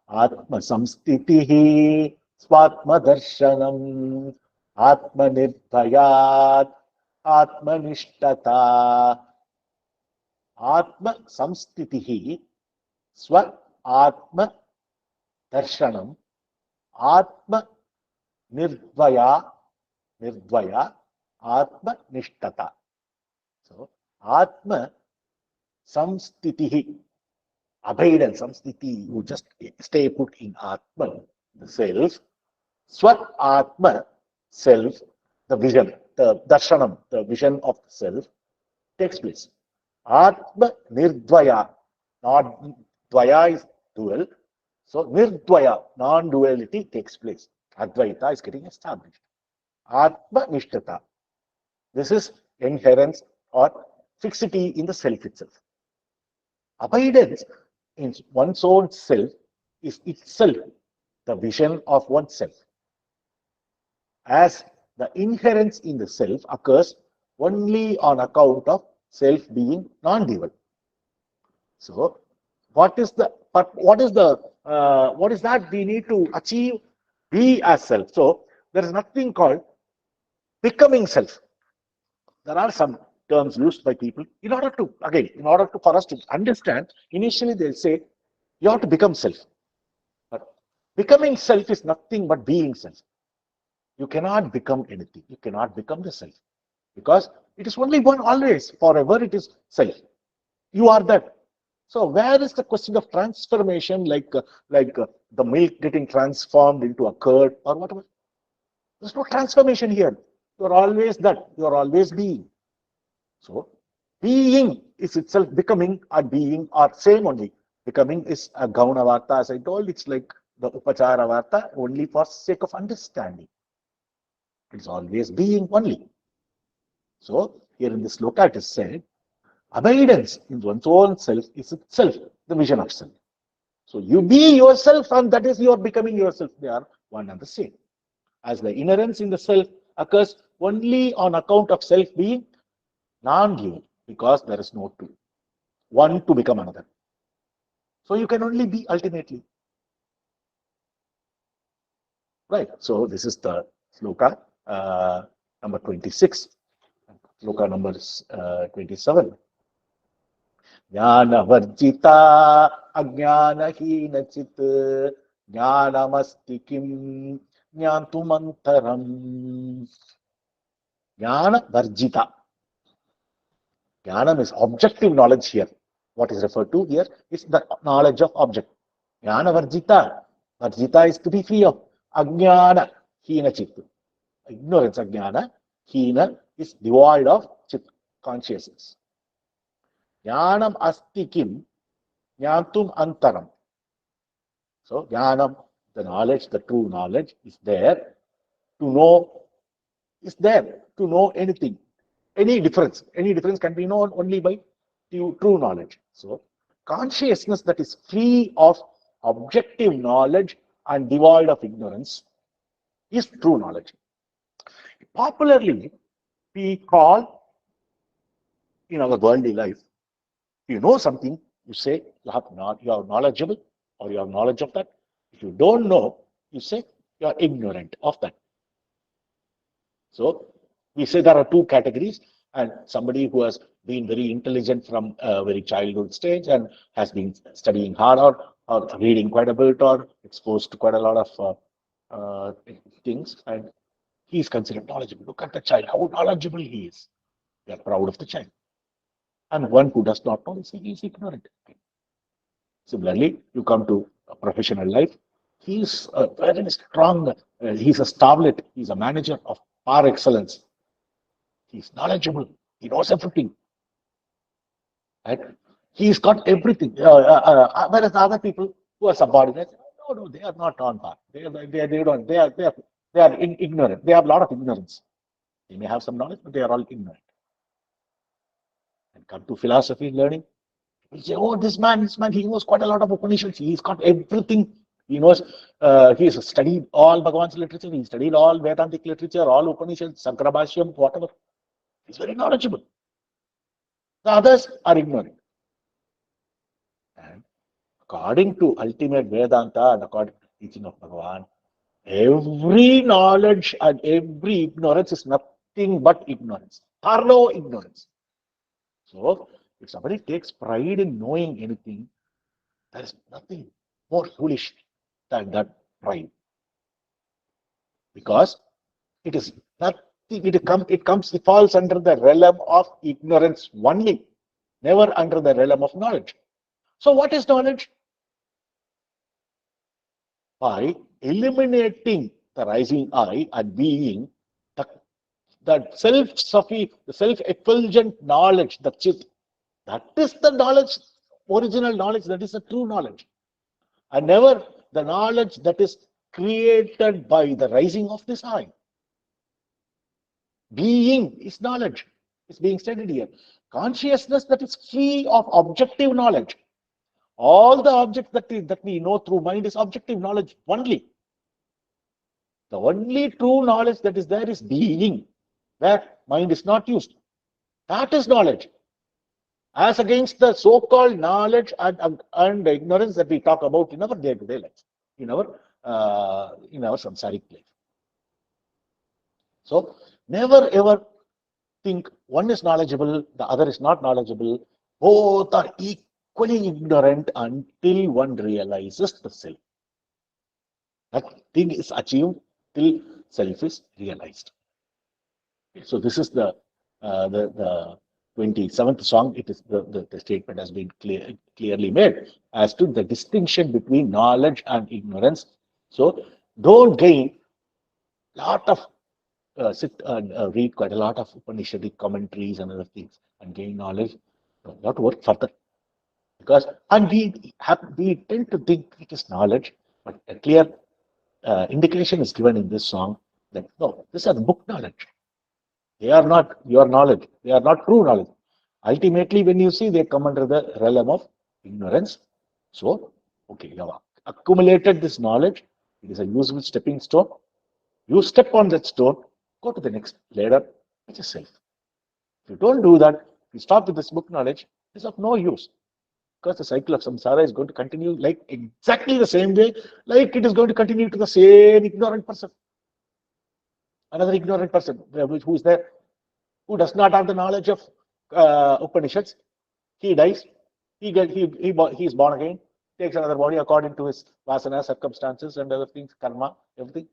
[SPEAKER 1] Atma samstitihi swatma darshanam Atma nirbhayat Atma nishtata Atma samstitihi swa Atma darshanam Atma nirdvaya Atma nishtata. So, Atma samstitihi, abidance, samstiti, you just stay put in Atman, the self, Swat Atma, self, the vision, the darshanam, the vision of the self, takes place. Atma Nirdvaya, not Dvaya is dual, so Nirdvaya, non duality takes place. Advaita is getting established. Atma Nishtata, this is inherence or fixity in the self itself. Abidance in one's own self is itself the vision of oneself. As the inherence in the self occurs only on account of self being non-dual. So, what is that we need to achieve? Be as self. So, there is nothing called becoming self. There are some terms used by people for us to understand. Initially, they'll say you have to become self. But becoming self is nothing but being self. You cannot become anything. You cannot become the self. Because it is only one always. Forever it is self. You are that. So where is the question of transformation, like the milk getting transformed into a curd or whatever? There's no transformation here. You are always that. You are always being. So being is itself becoming or being or same only. Becoming is a gauna varta, as I told. It's like the upachara varta only for sake of understanding. It's always being only. So here in this sloka it is said, abidance in one's own self is itself the vision of self. So you be yourself, and that is your becoming yourself. They are one and the same. As the inherence in the self occurs only on account of self being, non-living, because there is no two. One to become another. So you can only be ultimately. Right. So this is the sloka number 26. Sloka number 27. Jnanavarjita ajnanaheenachit jnanamasti kim jnantumantaram. Jnana varjita. Jnanam is objective knowledge here. What is referred to here is the knowledge of object. Jnana varjita. Varjita is to be free of. Ajnana heena chit. Ignorance, ajnana. Heena is devoid of chit, consciousness. Jnanam asti kim jnantum antaram. So jnanam, the knowledge, the true knowledge is there to know, anything. Any difference can be known only by true knowledge. So consciousness that is free of objective knowledge and devoid of ignorance is true knowledge. Popularly, we call in our worldly life, if you know something, you say you are knowledgeable or you have knowledge of that. If you don't know, you say you are ignorant of that. So we say there are two categories, and somebody who has been very intelligent from a very childhood stage and has been studying hard or reading quite a bit or exposed to quite a lot of things, and he is considered knowledgeable. Look at the child, how knowledgeable he is. We are proud of the child. And one who does not know, he is ignorant. Similarly, you come to a professional life, he is a very strong, he's a starlet, he's a manager of par excellence. He's knowledgeable. He knows everything. Right? He's got everything. Whereas other people who are subordinates, no, they are not on par. They don't. They are ignorant. They have a lot of ignorance. They may have some knowledge, but they are all ignorant. And come to philosophy learning, we say, oh, this man, he knows quite a lot of Upanishads. He's got everything. He knows. He's studied all Bhagavan's literature. He studied all Vedantic literature, all Upanishads, Sankarabhashyam, whatever. He's very knowledgeable. The others are ignorant. And according to ultimate Vedanta and according to the teaching of Bhagavan, every knowledge and every ignorance is nothing but ignorance, thorough ignorance. So, if somebody takes pride in knowing anything, there is nothing more foolish than that pride. Because it is nothing, it falls under the realm of ignorance only, never under the realm of knowledge. So, what is knowledge? By eliminating the rising I and being the self-effulgent knowledge, the chit, that is the knowledge, original knowledge, that is the true knowledge. And never the knowledge that is created by the rising of this I. Being is knowledge. It's being studied here. Consciousness that is free of objective knowledge. All the objects that we know through mind is objective knowledge only. The only true knowledge that is there is being, where mind is not used. That is knowledge. As against the so-called knowledge and ignorance that we talk about in our day-to-day life, in our samsaric life. So never ever think one is knowledgeable, the other is not knowledgeable. Both are equally ignorant until one realizes the self. That thing is achieved till self is realized. So this is the 27th song. It is the statement has been clearly made as to the distinction between knowledge and ignorance. So don't gain lot of sit and read quite a lot of Upanishadic commentaries and other things and gain knowledge. Not work further, because and we tend to think it is knowledge, but a clear indication is given in this song that no, these are the book knowledge. They are not your knowledge. They are not true knowledge. Ultimately, when you see, they come under the realm of ignorance. So, okay, you have accumulated this knowledge. It is a useful stepping stone. You step on that stone, go to the next ladder, which is self. If you don't do that, if you stop with this book knowledge, it's of no use. Because the cycle of samsara is going to continue like exactly the same way, like it is going to continue to the same ignorant person. Another ignorant person who is there, who does not have the knowledge of Upanishads. He dies, he is born again, takes another body according to his vasana, circumstances, and other things, karma, everything.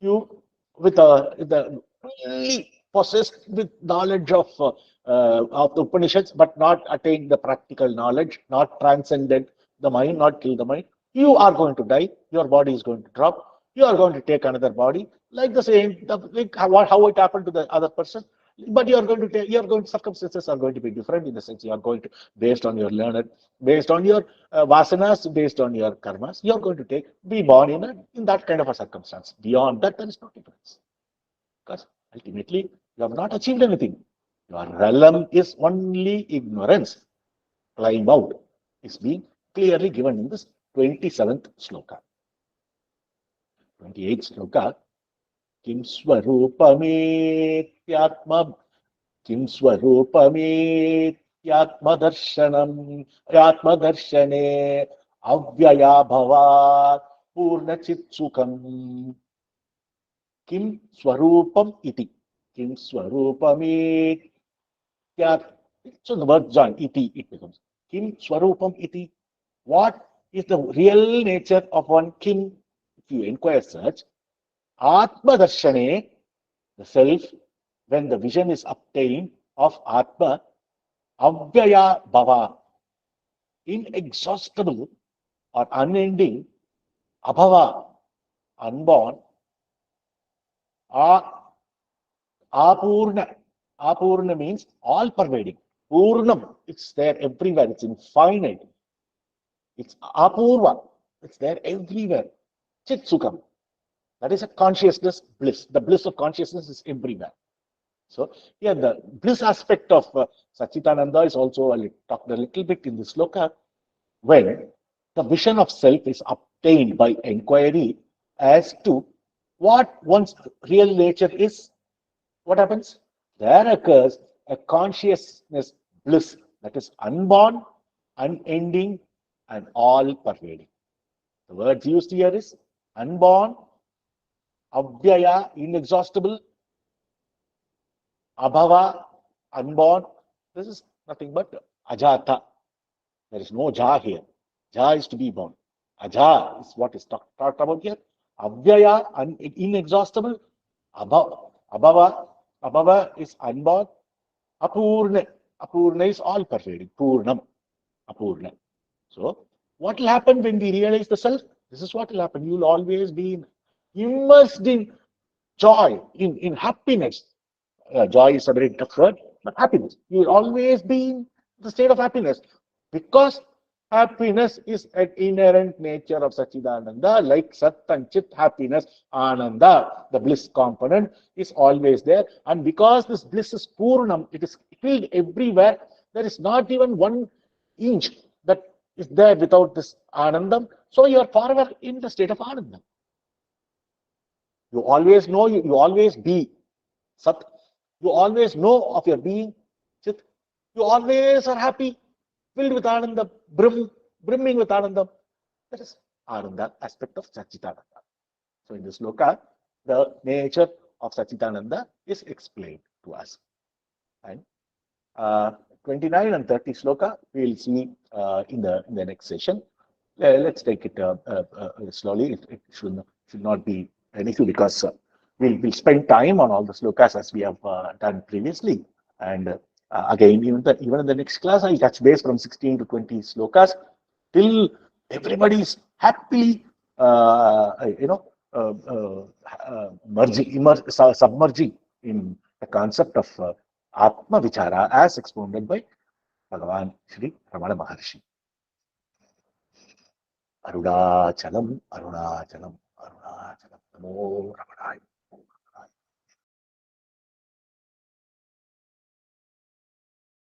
[SPEAKER 1] You, with the fully possessed with knowledge of the Upanishads, but not attained the practical knowledge, not transcended the mind, not killed the mind. You are going to die. Your body is going to drop. You are going to take another body, like the same, like how it happened to the other person. But you are going to take, you are going, circumstances are going to be different in the sense you are going to, based on your learned, based on your vasanas, based on your karmas, you are going to be born in that kind of a circumstance. Beyond that, there is no difference. Because ultimately, you have not achieved anything. Your realm is only ignorance. Climb out is being clearly given in this 27th sloka. 28th sloka, Kim Swarupametyatma Kim Swarupametyatmadarshanam Yatmadarshane Avyaya Bhavat Purnachitsukam Kim Swarupam iti. Kim Swarupami. So the word join, iti, it becomes. Kim Swarupam iti. What is the real nature of one Kim? If you inquire such, Atma Darshane, the self, when the vision is obtained of Atma, Avyaya Bhava, inexhaustible or unending, Abhava, unborn, Apurna. Apurna means all pervading. Purnam, it's there everywhere. It's infinite. It's Apurva. It's there everywhere. Chit Sukham. That is a consciousness bliss. The bliss of consciousness is everywhere. So, yeah, the bliss aspect of Satchitananda is also talked a little bit in the sloka, when the vision of self is obtained by inquiry as to what one's real nature is. What happens? There occurs a consciousness bliss that is unborn, unending, and all pervading. The words used here is unborn, avyaya, inexhaustible, abhava, unborn. This is nothing but ajata. There is no ja here. Ja is to be born. Aja is what is talked about here. Avyaya, inexhaustible. Abhava, abhava is unborn. Apurna. Apurna is all pervading. Purnam. Apurna. So, what will happen when we realize the self? This is what will happen. You will always be immersed in joy, in happiness. Joy is a very tough word, but happiness. You will always be in the state of happiness because happiness is an inherent nature of Sachidananda, like Sat and Chit happiness, Ananda, the bliss component is always there. And because this bliss is Purnam, it is filled everywhere. There is not even 1 inch that is there without this Anandam. So you are forever in the state of Anandam. You always know, you always be Sat. You always know of your being Chit. You always are happy, filled with Ananda, brimming with Ananda. That is Ananda aspect of Satchitananda. So in this sloka, the nature of Satchitananda is explained to us. And 29 and 30 sloka we will see in the next session. Let's take it slowly. It should not be an issue because we'll spend time on all the slokas as we have done previously. And again, even in the next class, I'll touch base from 16 to 20 slokas till everybody is happily, submerging in the concept of Atma Vichara as expounded by Bhagavan Shri Ramana Maharshi. Arunachalam, Arunachalam, Arunachalam. Namo Ramanaya.